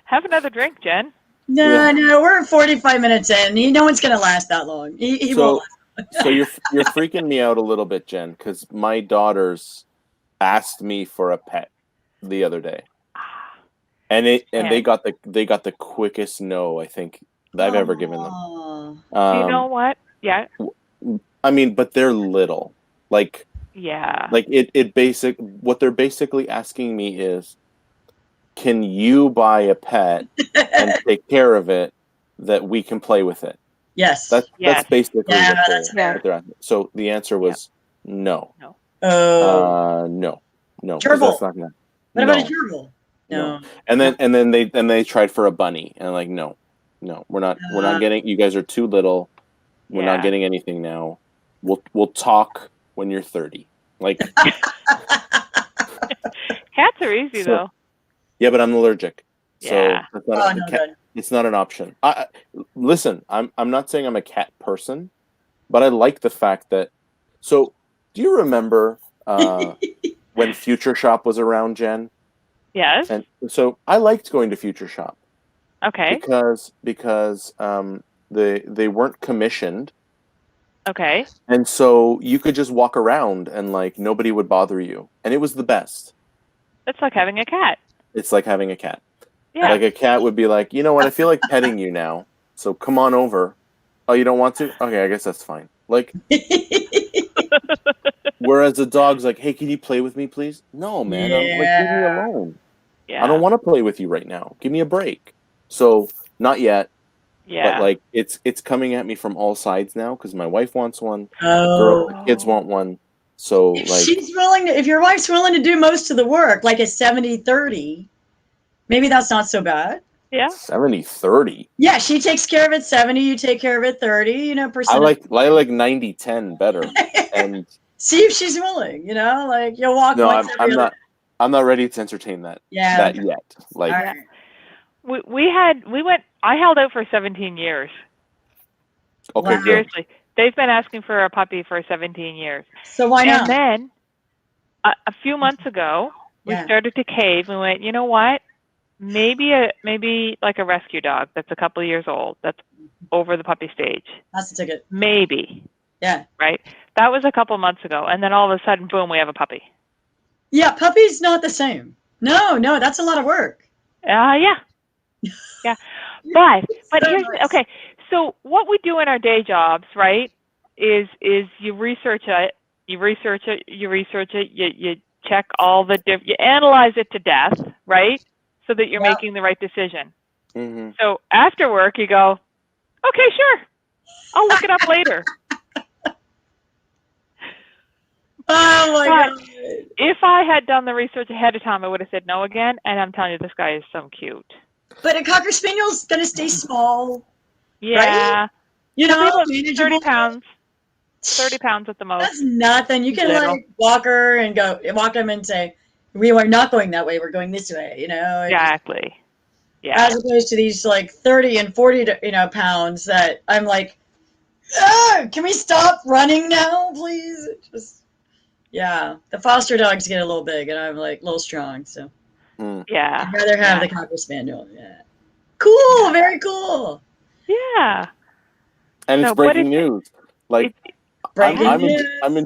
Have another drink, Jen. No, we're 45 minutes in. No one's going to last that long. He won't. So you're freaking me out a little bit, Jen, because my daughters asked me for a pet the other day, and they got the quickest no I think I've ever given them. You know what? Yeah. I mean, but they're little. Like, yeah. Like what they're basically asking me is, can you buy a pet and take care of it that we can play with it? Yes. That's basically what they're asking. So the answer was no. No. No. Gerbil. That's not gonna, what about a gerbil? No. And then they tried for a bunny, and like no, we're not getting. You guys are too little. We're not getting anything now. We'll talk when you're 30. Like cats are easy though. Yeah, but I'm allergic. So good. It's not an option. Listen, I'm not saying I'm a cat person, but I like the fact that. So, do you remember when Future Shop was around, Jen? Yes. And so I liked going to Future Shop. Okay. Because they weren't commissioned. Okay. And so you could just walk around and like nobody would bother you, and it was the best. It's like having a cat. It's like having a cat. Yeah. Like a cat would be like, you know what, I feel like petting you now, so come on over. Oh, you don't want to? Okay, I guess that's fine. Like, whereas a dog's like, hey, can you play with me, please? No, man. I'm like, leave me alone. Yeah. I don't want to play with you right now. Give me a break. So, not yet. Yeah. But like, it's coming at me from all sides now because my wife wants one. The kids want one. So if your wife's willing to do most of the work, like a 70-30, maybe that's not so bad. Yeah. 70-30. Yeah, she takes care of it 70, you take care of it 30, percent. I like 90-10 better. And see if she's willing, like you'll walk. No, I'm not ready to entertain that. Yeah. That yet. Like I held out for 17 years. Okay, wow. Seriously. They've been asking for a puppy for 17 years. So why not? And then a few months ago, we started to cave. We went, you know what? Maybe like a rescue dog that's a couple of years old, that's over the puppy stage. That's the ticket. Maybe. Yeah. Right? That was a couple months ago. And then all of a sudden, boom, we have a puppy. Yeah, puppy's not the same. No, that's a lot of work. Yeah. Yeah. But here's okay. So what we do in our day jobs, right, is you research it, you check all the you analyze it to death, right, so that you're making the right decision. Mm-hmm. So after work, you go, okay, sure, I'll look it up later. Oh my God! If I had done the research ahead of time, I would have said no again. And I'm telling you, this guy is so cute. But a Cocker Spaniel's gonna stay small. Yeah. Right? 30 pounds. 30 pounds at the most. That's nothing. You can like walk her and walk him and say, we are not going that way. We're going this way. Exactly. Yeah. As opposed to these like 30 and 40, pounds that I'm like, can we stop running now, please? The foster dogs get a little big and I'm like a little strong. So. Yeah. I'd rather have the Cocker Spaniel. Yeah. Cool. Very cool. Yeah. And it's So what breaking is it? news. Like Breaking news. I'm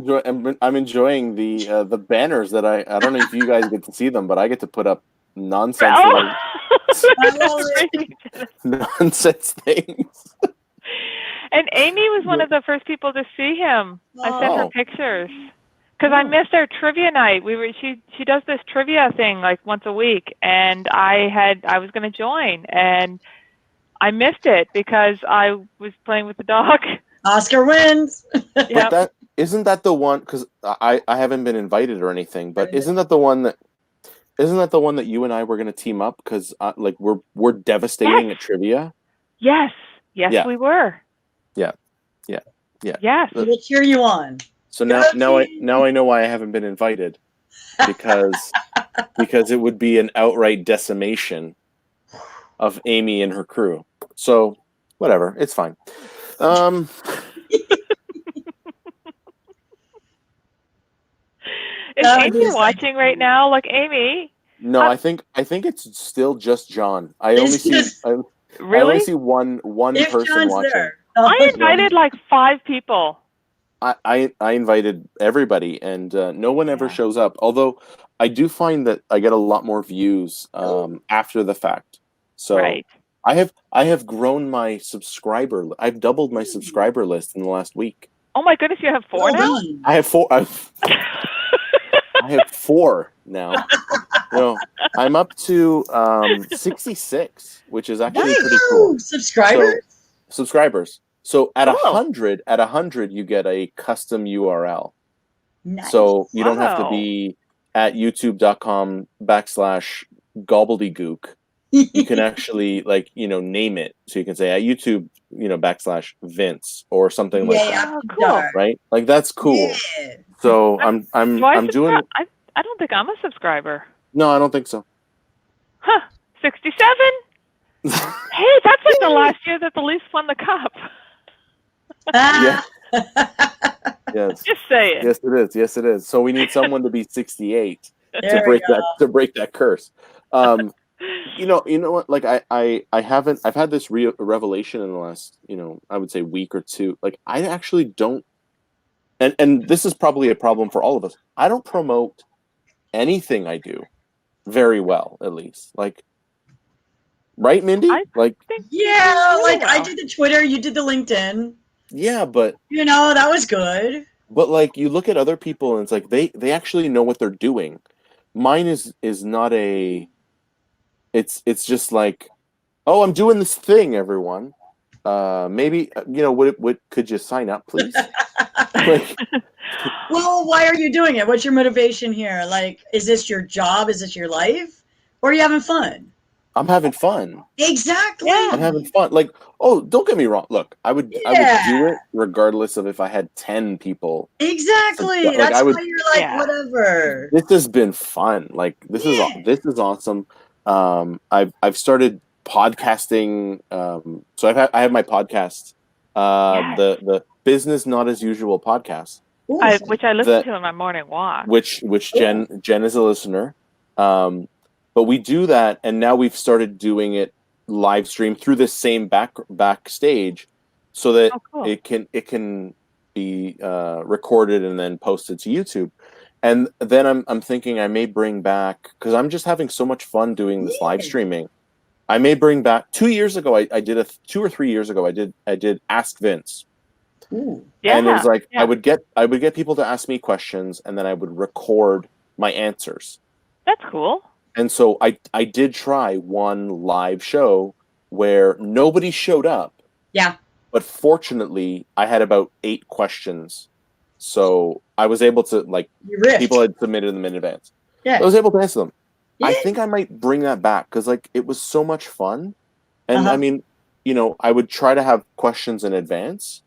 enjoying the banners that I don't know if you guys get to see them, but I get to put up nonsense Oh! nonsense things. And Amy was one of the first people to see him. I sent her Oh. pictures because I missed our trivia night. She does this trivia thing like once a week, and I was going to join, and I missed it because I was playing with the dog. Oscar wins. Yep. But isn't that the one? Because I haven't been invited or anything. But isn't that the one that you and I were going to team up? Because like we're devastating at trivia. Yes, Yeah. we were. Yeah. Yes. We'll cheer you on. So now I know why I haven't been invited, because it would be an outright decimation of Amy and her crew. So whatever, it's fine. Is Amy watching right now? Like, Amy? No, I think it's still just John. I only see one If person John's watching. there. I invited like 5 people. I invited everybody, and no one ever shows up. Although I do find that I get a lot more views after the fact. So Right. I have grown my subscriber. I've doubled my subscriber list in the last week. Oh my goodness, you have 4 now? I have 4. I have 4 now. No, I'm up to 66, which is actually pretty cool. Subscribers. So at 100, you get a custom URL. Nice. So you don't have to be at youtube.com/gobbledygook. You can actually name it. So you can say at YouTube, /Vince or something like that. Oh, cool. Right? Like that's cool. Yeah. So I'm doing. I don't think I'm a subscriber. No, I don't think so. Huh? 67? Hey, that's like the last year that the Leafs won the cup. Yeah. Yes. Just say it. Yes, it is. Yes, it is. So we need someone to be 68 There to break that curse. You know what? Like I've had this revelation in the last, I would say week or two. Like I actually don't, and this is probably a problem for all of us. I don't promote anything I do very well, at least. Like, right, Mindy? I did the Twitter, you did the LinkedIn. Yeah, but that was good. But like you look at other people and it's like they actually know what they're doing. Mine is not a. It's just like, oh, I'm doing this thing, everyone. Maybe what could you sign up, please? Well, why are you doing it? What's your motivation here? Like, is this your job? Is this your life? Or are you having fun? I'm having fun. Exactly. I'm having fun. Like, oh, don't get me wrong. Look, I would do it regardless of if I had 10 people. Exactly. Like, that's why you're like, whatever. This has been fun. Like, this is awesome. I've started podcasting. So I have my podcast, the Business Not As Usual podcast, which I listen to on my morning walk. Which Jen is a listener. But we do that, and now we've started doing it live stream through this same backstage, so that it can be recorded and then posted to YouTube. And then I'm thinking I may bring back, because I'm just having so much fun doing this live streaming. I may bring back 2 years ago. I did 2 or 3 years ago. I did Ask Vince. Ooh. Yeah, and it was like I would get people to ask me questions, and then I would record my answers. That's cool. And so I did try one live show where nobody showed up. Yeah. But fortunately, I had about 8 questions. So I was able to, people had submitted them in advance. Yeah. I was able to answer them. Yeah. I think I might bring that back because, it was so much fun. And I mean, I would try to have questions in advance.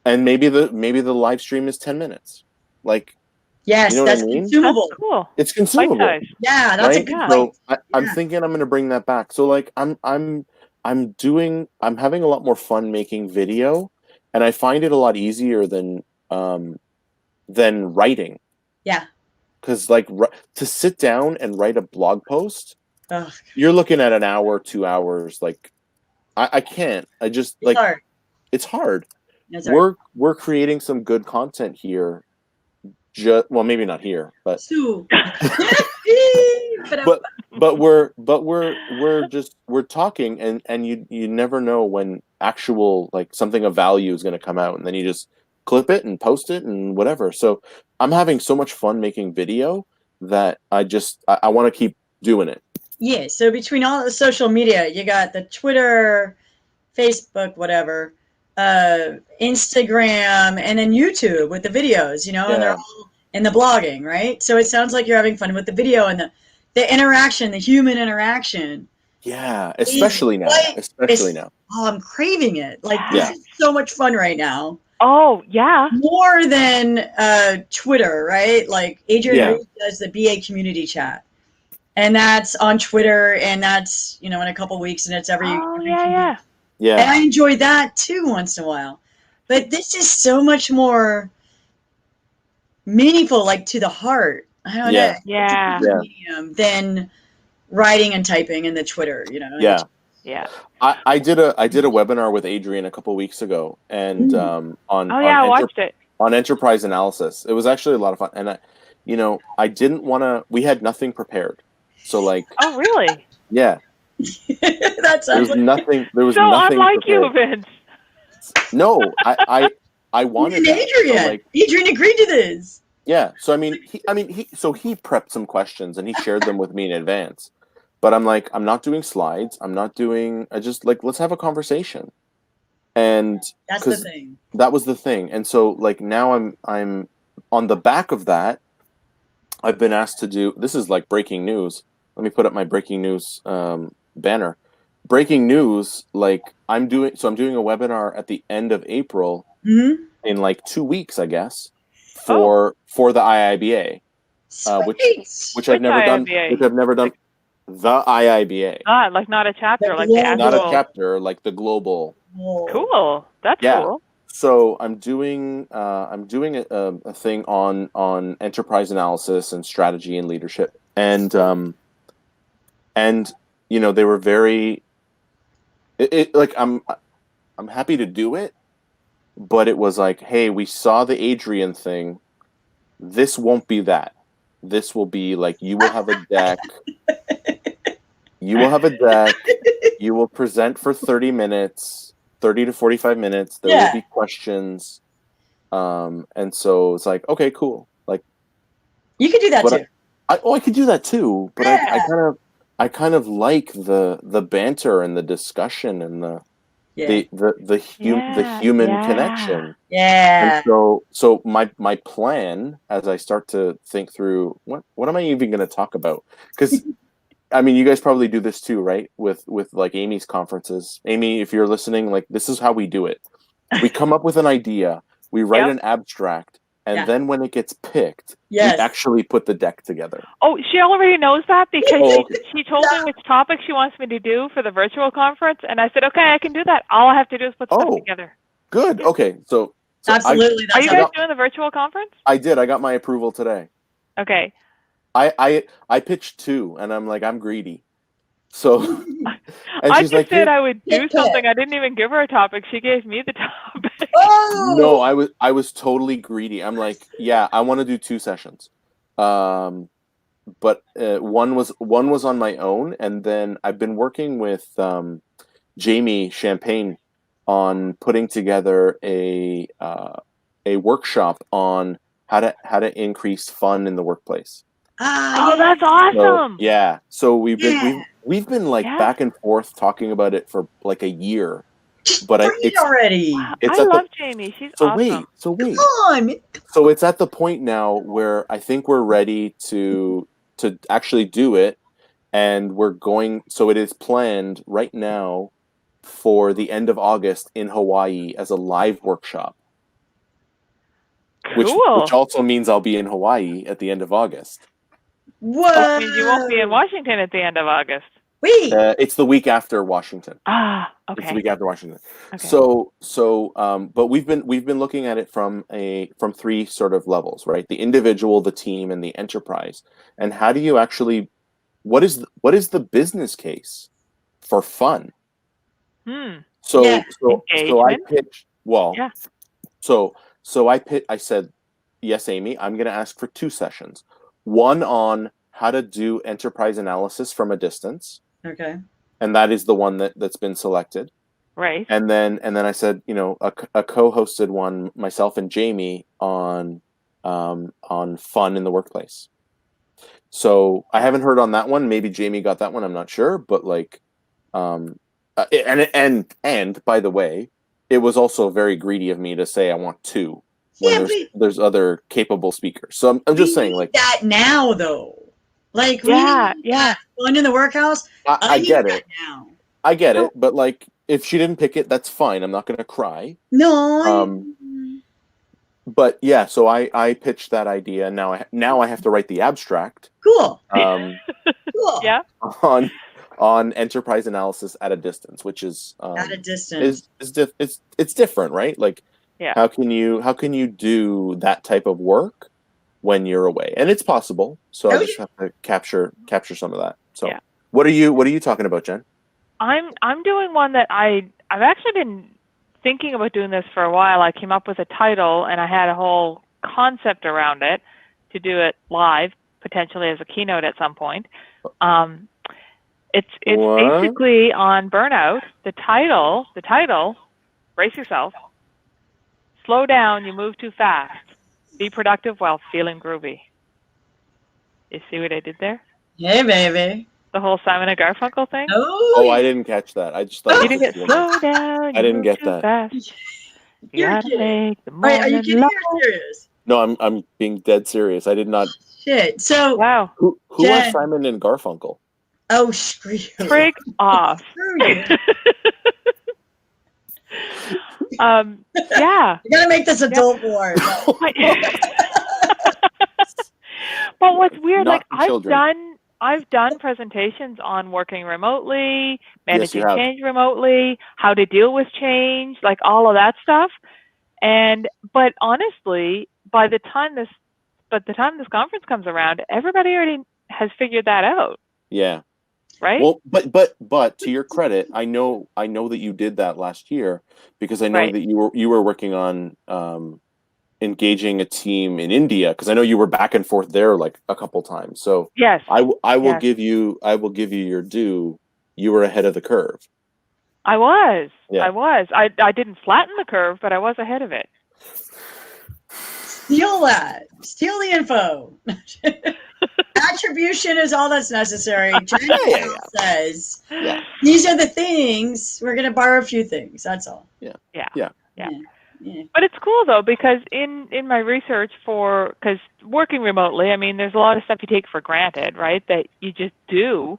And maybe the live stream is 10 minutes. Yes, that's consumable. That's cool. It's consumable. Yeah, that's a good point. So I'm thinking I'm going to bring that back. So I'm having a lot more fun making video, and I find it a lot easier than writing. Yeah. because like to sit down and write a blog post, Ugh, you're looking at an hour, 2 hours. Like I can't. I just it's hard. it's hard. It's hard. We're creating some good content here. Well, maybe not here, but So, but we're talking, and you never know when actual like something of value is going to come out, and then you just clip it and post it and whatever. So I'm having so much fun making video that I want to keep doing it. yeah. So between all the social media, you got the Twitter, Facebook, whatever, Instagram, and then YouTube with the videos, and they're all in the blogging, right? So it sounds like you're having fun with the video and the interaction, the human interaction. Yeah, especially now. Oh, I'm craving it. Like, this is so much fun right now. Oh, yeah. More than Twitter, right? Like, Adrian Reed does the BA community chat. And that's on Twitter, and that's, in a couple weeks, and it's every yeah. And I enjoy that, too, once in a while. But this is so much more meaningful, like, to the heart. I don't know. Yeah. Medium than writing and typing in the Twitter, Yeah. Yeah. I did a webinar with Adrian a couple weeks ago, and I watched it on enterprise analysis. It was actually a lot of fun, and I didn't want to. We had nothing prepared, so like. Oh, really? Yeah. That sounds nothing. There was so nothing. Unlike prepared. you, Vince. No, I wanted that. Adrian. So, like, Adrian agreed to this. Yeah. So he prepped some questions and he shared them with me in advance. But I'm like, I'm not doing slides. I just like, let's have a conversation. And that's the thing. That was the thing. And so like now I'm on the back of that. I've been asked to do, this is like breaking news. Let me put up my breaking news banner. Breaking news, like I'm doing a webinar at the end of April in like 2 weeks, I guess, for the IIBA, which I've never done. Which I've never done. The IIBA. Like not a chapter, like the actual. Not a chapter, like the global. Cool. That's cool. So I'm doing a thing on enterprise analysis and strategy and leadership, and they were very. Like I'm happy to do it, but it was like, hey, we saw the Adrian thing. This won't be that. This will be like, you will have a deck. You will present for 30 minutes, 30 to 45 minutes. There will be questions. And so it's like, okay, cool. Like, you could do that too. I could do that too, but I kind of like the banter and the discussion and the human connection. Yeah. And so my plan, as I start to think through what am I even going to talk about? Because I mean, you guys probably do this too, right? With like Amy's conferences. Amy, if you're listening, like this is how we do it. We come up with an idea, we write an abstract, and then when it gets picked, we actually put the deck together. Oh, she already knows that because she told me which topic she wants me to do for the virtual conference, and I said, okay, I can do that. All I have to do is put stuff together. Good. Okay. So absolutely. Are you guys doing the virtual conference? I did. I got my approval today. Okay. I pitched 2, and I'm like, I'm greedy. So and I just said I would do something. I didn't even give her a topic. She gave me the topic. No, I was totally greedy. I'm like, yeah, I want to do 2 sessions. But one was on my own, and then I've been working with Jamie Champagne on putting together a workshop on how to increase fun in the workplace. Oh, that's awesome! So we've been like back and forth talking about it for like a year, but it's already. I love Jamie. She's awesome. So wait. Come on. So it's at the point now where I think we're ready to actually do it, and we're going. So it is planned right now for the end of August in Hawaii as a live workshop. Cool. Which also means I'll be in Hawaii at the end of August. What? That means you won't be in Washington at the end of August. Wait. It's the week after Washington. Ah, It's the okay. week after Washington. Okay. But we've been looking at it from three sort of levels, right? The individual, the team, and the enterprise. And how do you actually, what is the business case for fun? So Yeah. so I Engagement. pitched. Well, Yeah. so I said, yes, Amy, I'm going to ask for 2 sessions. One on how to do enterprise analysis from a distance, Okay. and that is the one that's been selected. Right. And then I said, a co-hosted one, myself and Jamie, on fun in the workplace. So I haven't heard on that one. Maybe Jamie got that one. I'm not sure, but like, and by the way, it was also very greedy of me to say I want 2 when Yeah, there's other capable speakers. So I'm just saying, like, that now though. Like we Yeah, need yeah. that fun in the workhouse. I need get that it. now. I get it, but like, if she didn't pick it, that's fine. I'm not going to cry. No. But yeah, so I pitched that idea. Now I have to write the abstract. Cool. Cool. Yeah. On enterprise analysis at a distance, which is At a distance. it's different, right? Like, Yeah. how can you do that type of work when you're away? And it's possible. So I just have to capture some of that. So Yeah. what are you talking about, Jen? I'm doing one that I've actually been thinking about doing this for a while. I came up with a title and I had a whole concept around it to do it live, potentially as a keynote at some point. It's basically on burnout. The title, brace yourself. Slow down, you move too fast. Be productive while feeling groovy. You see what I did there? Hey, baby. The whole Simon and Garfunkel thing? Oh, I didn't catch that. I just thought you didn't get slow down. I didn't get that. Fast. You gotta make the Are you kidding light. or serious? No, I'm being dead serious. I did not. Shit. So Wow. Who Jen. are Simon and Garfunkel? Oh, screw you. Frig off. Screw you. Yeah. You gotta make this adult war. But what's weird, Not like children. I've done presentations on working remotely, Yes, you managing have. change remotely, how to deal with change, like all of that stuff. But honestly, by the time this conference comes around, everybody already has figured that out. Yeah. Right? Well, but to your credit, I know that you did that last year, because I know Right. that you were working on engaging a team in India, because I know you were back and forth there like a couple times. So Yes. I will Yes. give you your due. You were ahead of the curve. I was. Yeah. I didn't flatten the curve, but I was ahead of it. Steal that. Steal the info. Attribution is all that's necessary. Jen says, these are the things. We're going to borrow a few things. That's all. Yeah. But it's cool though, because in my research because working remotely, I mean, there's a lot of stuff you take for granted, right? That you just do.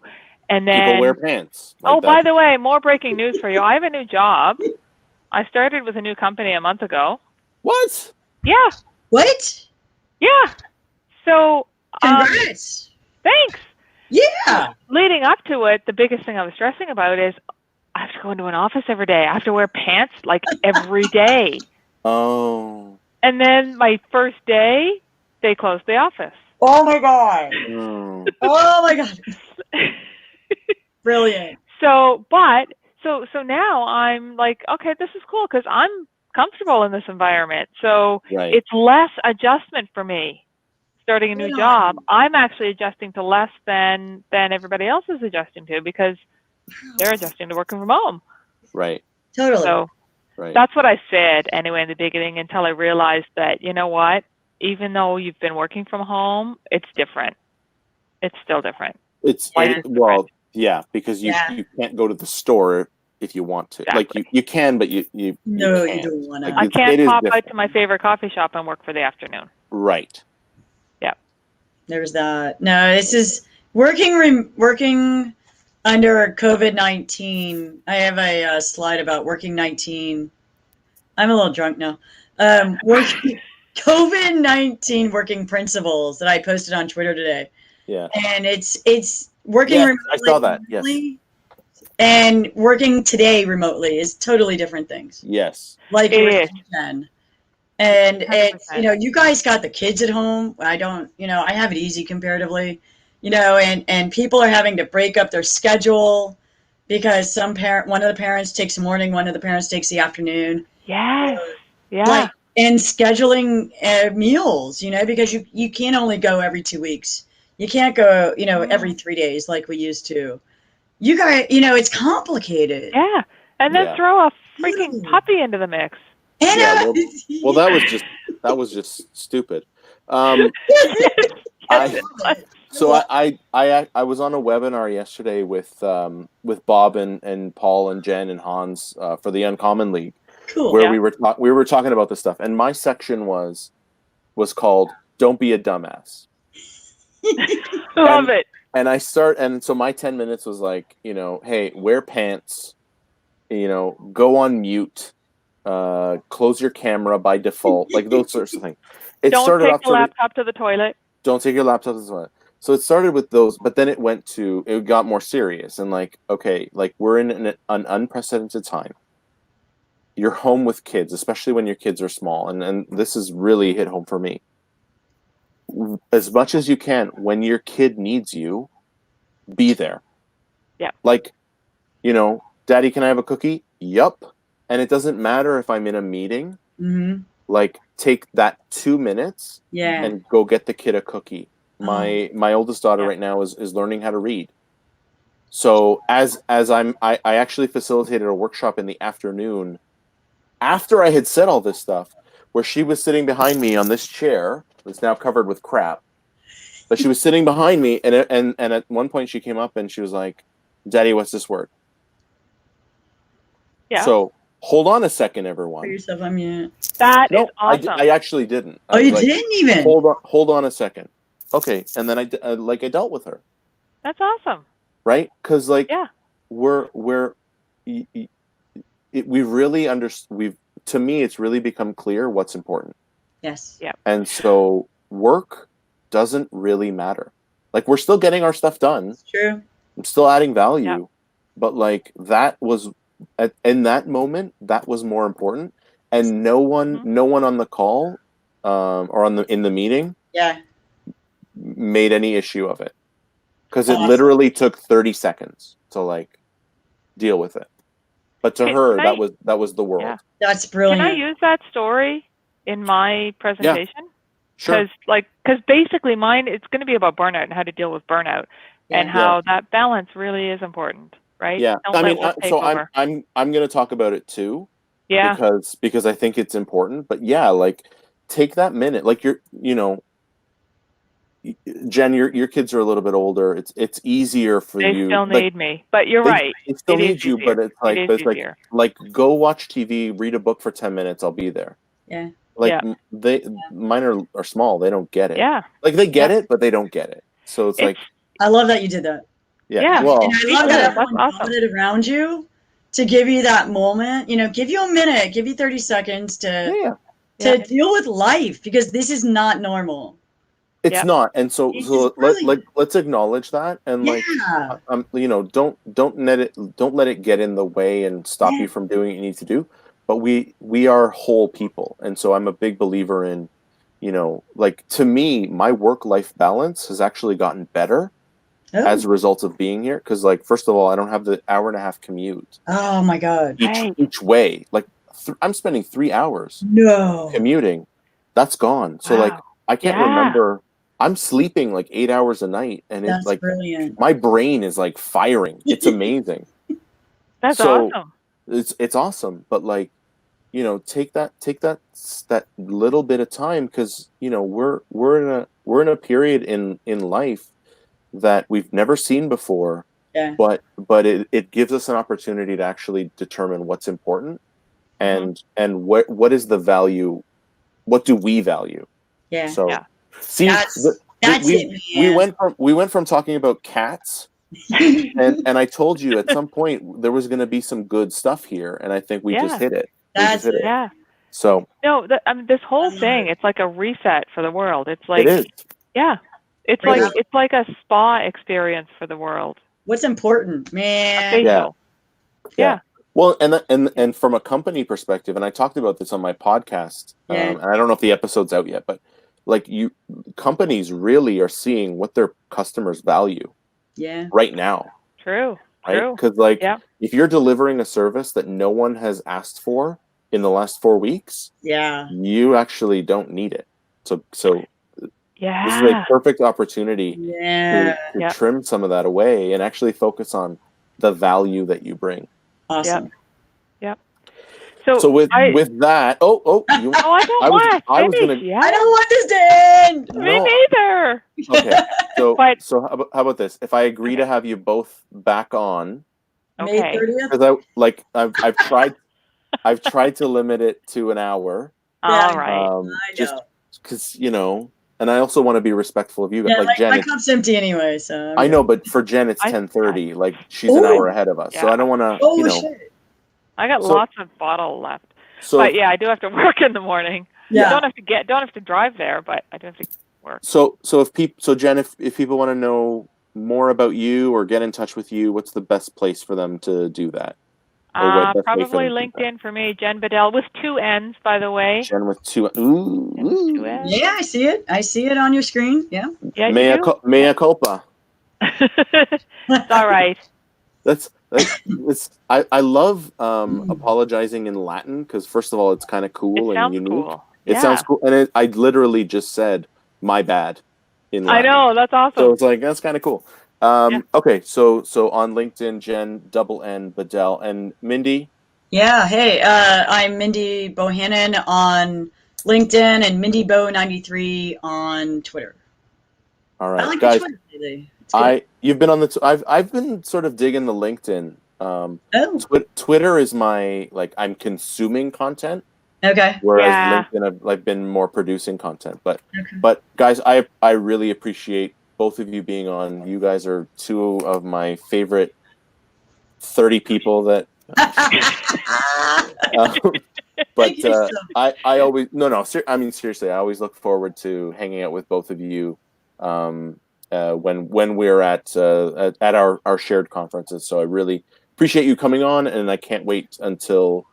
And then People wear pants. by the way, more breaking news for you. I have a new job. I started with a new company a month ago. What? Yeah. What? Yeah. So congrats. Thanks. Yeah. Leading up to it, the biggest thing I was stressing about is I have to go into an office every day. I have to wear pants like every day. Oh. And then my first day, they closed the office. Oh my God. Oh, oh my God. Brilliant. So now I'm like, okay, this is cool because I'm comfortable in this environment. So it's less adjustment for me starting a new job. I'm actually adjusting to less than everybody else is adjusting to, because they're adjusting to working from home. Right. Totally. So that's what I said anyway in the beginning, until I realized that, you know what, even though you've been working from home, it's different. It's still different. Yeah, because you can't go to the store if you want to. Exactly. Like you can, but you you don't want to. I can't pop out to my favorite coffee shop and work for the afternoon. Right. Yeah. There's that. No, this is working under COVID-19. I have a slide about working 19. I'm a little drunk now. Working COVID-19 working principles that I posted on Twitter today. Yeah. And it's Working Yes, remotely, I saw that. Yes. And working today remotely is totally different things. Yes. Like It Rich is. and Jen. And it's, 100%. you guys got the kids at home. I don't, I have it easy comparatively, and people are having to break up their schedule because one of the parents takes the morning, one of the parents takes the afternoon. Yes. Yeah. Like, and scheduling meals, because you can't only go every 2 weeks. You can't go, every 3 days like we used to. You guys, it's complicated. Yeah. And then Yeah. throw a freaking puppy into the mix. Yeah. Well, Yeah. that was just stupid. I so I was on a webinar yesterday with Bob and Paul and Jen and Hans for the Uncommon League, Cool. where Yeah. we were talking about this stuff, and my section was called "Don't Be a Dumbass." Love it. And so my 10 minutes was like, hey, wear pants, go on mute, close your camera by default, like those sorts of things. Don't take the laptop to the toilet. Don't take your laptop to the toilet. So it started with those, but then it got more serious and like, okay, like we're in an unprecedented time. You're home with kids, especially when your kids are small. And this has really hit home for me. As much as you can, when your kid needs you, be there. Yeah. Like, Daddy, can I have a cookie? Yup. And it doesn't matter if I'm in a meeting. Mm-hmm. Like, take that 2 minutes and go get the kid a cookie. My oldest daughter right now is learning how to read. So as I actually facilitated a workshop in the afternoon after I had said all this stuff, where she was sitting behind me on this chair that's now covered with crap. But she was sitting behind me, and at one point she came up and she was like, "Daddy, what's this word?" Yeah. So hold on a second, everyone. Put yourself on mute. That is awesome. I actually didn't. Oh, you didn't even? Hold on a second. Okay, and then I dealt with her. That's awesome. Right? Because we really to me, it's really become clear what's important. Yes. Yeah. And so work doesn't really matter. Like, we're still getting our stuff done. It's true. I'm still adding value, but like that was in that moment, that was more important. And no one on the call or in the meeting made any issue of it, because it literally took 30 seconds to like deal with it. But to her, that was the world. Yeah. That's brilliant. Can I use that story in my presentation? Yeah. Sure. Because basically mine, it's going to be about burnout and how to deal with burnout and how that balance really is important, right? Yeah. Don't let work take over. I'm going to talk about it too. Yeah. Because I think it's important. But yeah, like, take that minute. Like, Jen, your kids are a little bit older. It's easier for you. They still need me, but you're right. They still need you, but it's like go watch TV, read a book for 10 minutes. I'll be there. Yeah. Like mine are small. They don't get it. Yeah. Like, they get it, but they don't get it. So it's like, I love that you did that. Yeah. Well, and I love that everyone gathered around you to give you that moment. Give you a minute, give you 30 seconds to deal with life, because this is not normal. It's not, and so let's acknowledge that, and don't let it get in the way and stop you from doing what you need to do. But we are whole people, and so I'm a big believer in, like, to me, my work-life balance has actually gotten better as a result of being here. Because, like, first of all, I don't have the hour-and-a-half commute. Oh my God! Each way, like, I'm spending 3 hours commuting. That's gone. So like, I can't remember. I'm sleeping like 8 hours a night, and it's like brilliant. My brain is like firing. It's amazing. That's awesome. It's awesome, but like, take that little bit of time, because we're in a period in life that we've never seen before. Yeah. But it gives us an opportunity to actually determine what's important, and what is the value. What do we value? Yeah. So. Yeah. See, we went from talking about cats, and I told you at some point there was going to be some good stuff here, and I think we just hit it. That's it. Yeah. So no, this whole thing, it's like a reset for the world. It's like, it is. Yeah. It's Great. like a spa experience for the world. What's important, A man? facial. Yeah. Well, and from a company perspective, and I talked about this on my podcast, Yeah. and I don't know if the episode's out yet, but like companies really are seeing what their customers value Yeah. right now, True. right? True. Because like Yeah. if you're delivering a service that no one has asked for in the last 4 weeks, Yeah. you actually don't need it. So Yeah. this is a perfect opportunity Yeah. to trim some of that away and actually focus on the value that you bring. Awesome. Yep. So with that, I was gonna. I don't want this to end. Me neither. Okay, so But- how about this? If I agree to have you both back on, May Okay. 30th. because I've tried to limit it to an hour. All right. I know. Just because and I also want to be respectful of you guys. Yeah, Like Jen, my cup's empty anyway, so. I know, but for Jen, it's 10:30. Like she's an hour ahead of us, so I don't want to. Oh shit. I got lots of bottle left. So, but yeah, I do have to work in the morning. Yeah. Don't have to drive there, but I do have to work. So Jen, if people want to know more about you or get in touch with you, what's the best place for them to do that? Probably LinkedIn for me, Jen Bedell, with 2 N's, by the way. Jen with 2 Ooh. Jen with 2 N's. Yeah, I see it. I see it on your screen. Yeah. Yeah, Mea culpa. It's all right. I love apologizing in Latin because first of all, it's kind of cool and unique. Cool. It sounds cool, and I literally just said my bad in Latin. I know, that's awesome. So it's like that's kind of cool. Okay, so on LinkedIn, Jen N Bedell and Mindy. Yeah. Hey, I'm Mindy Bohannon on LinkedIn and MindyBo93 on Twitter. All right, I like guys. the Twitter lately. You've been on the. I've been sort of digging the LinkedIn. Twitter is my I'm consuming content. Okay. Whereas LinkedIn, I've been more producing content. But guys, I really appreciate both of you being on. You guys are 2 of my favorite 30 people that. But I always I mean seriously, I always look forward to hanging out with both of you when we're at our shared conferences. So I really appreciate you coming on, and I can't wait until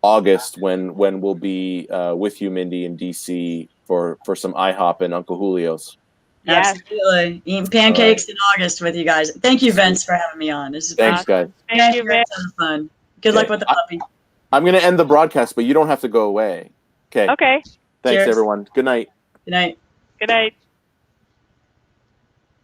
August when we'll be with you, Mindy, in DC for some IHOP and Uncle Julio's. Yes. Absolutely. Eating pancakes in August with you guys. Thank you, Vince, for having me on. This is Thanks, guys. Thank you, Vince. Fun. Good luck with the puppy. I'm going to end the broadcast, but you don't have to go away. Okay. Okay. Thanks, Cheers. everyone. Good night. Good night. Good night.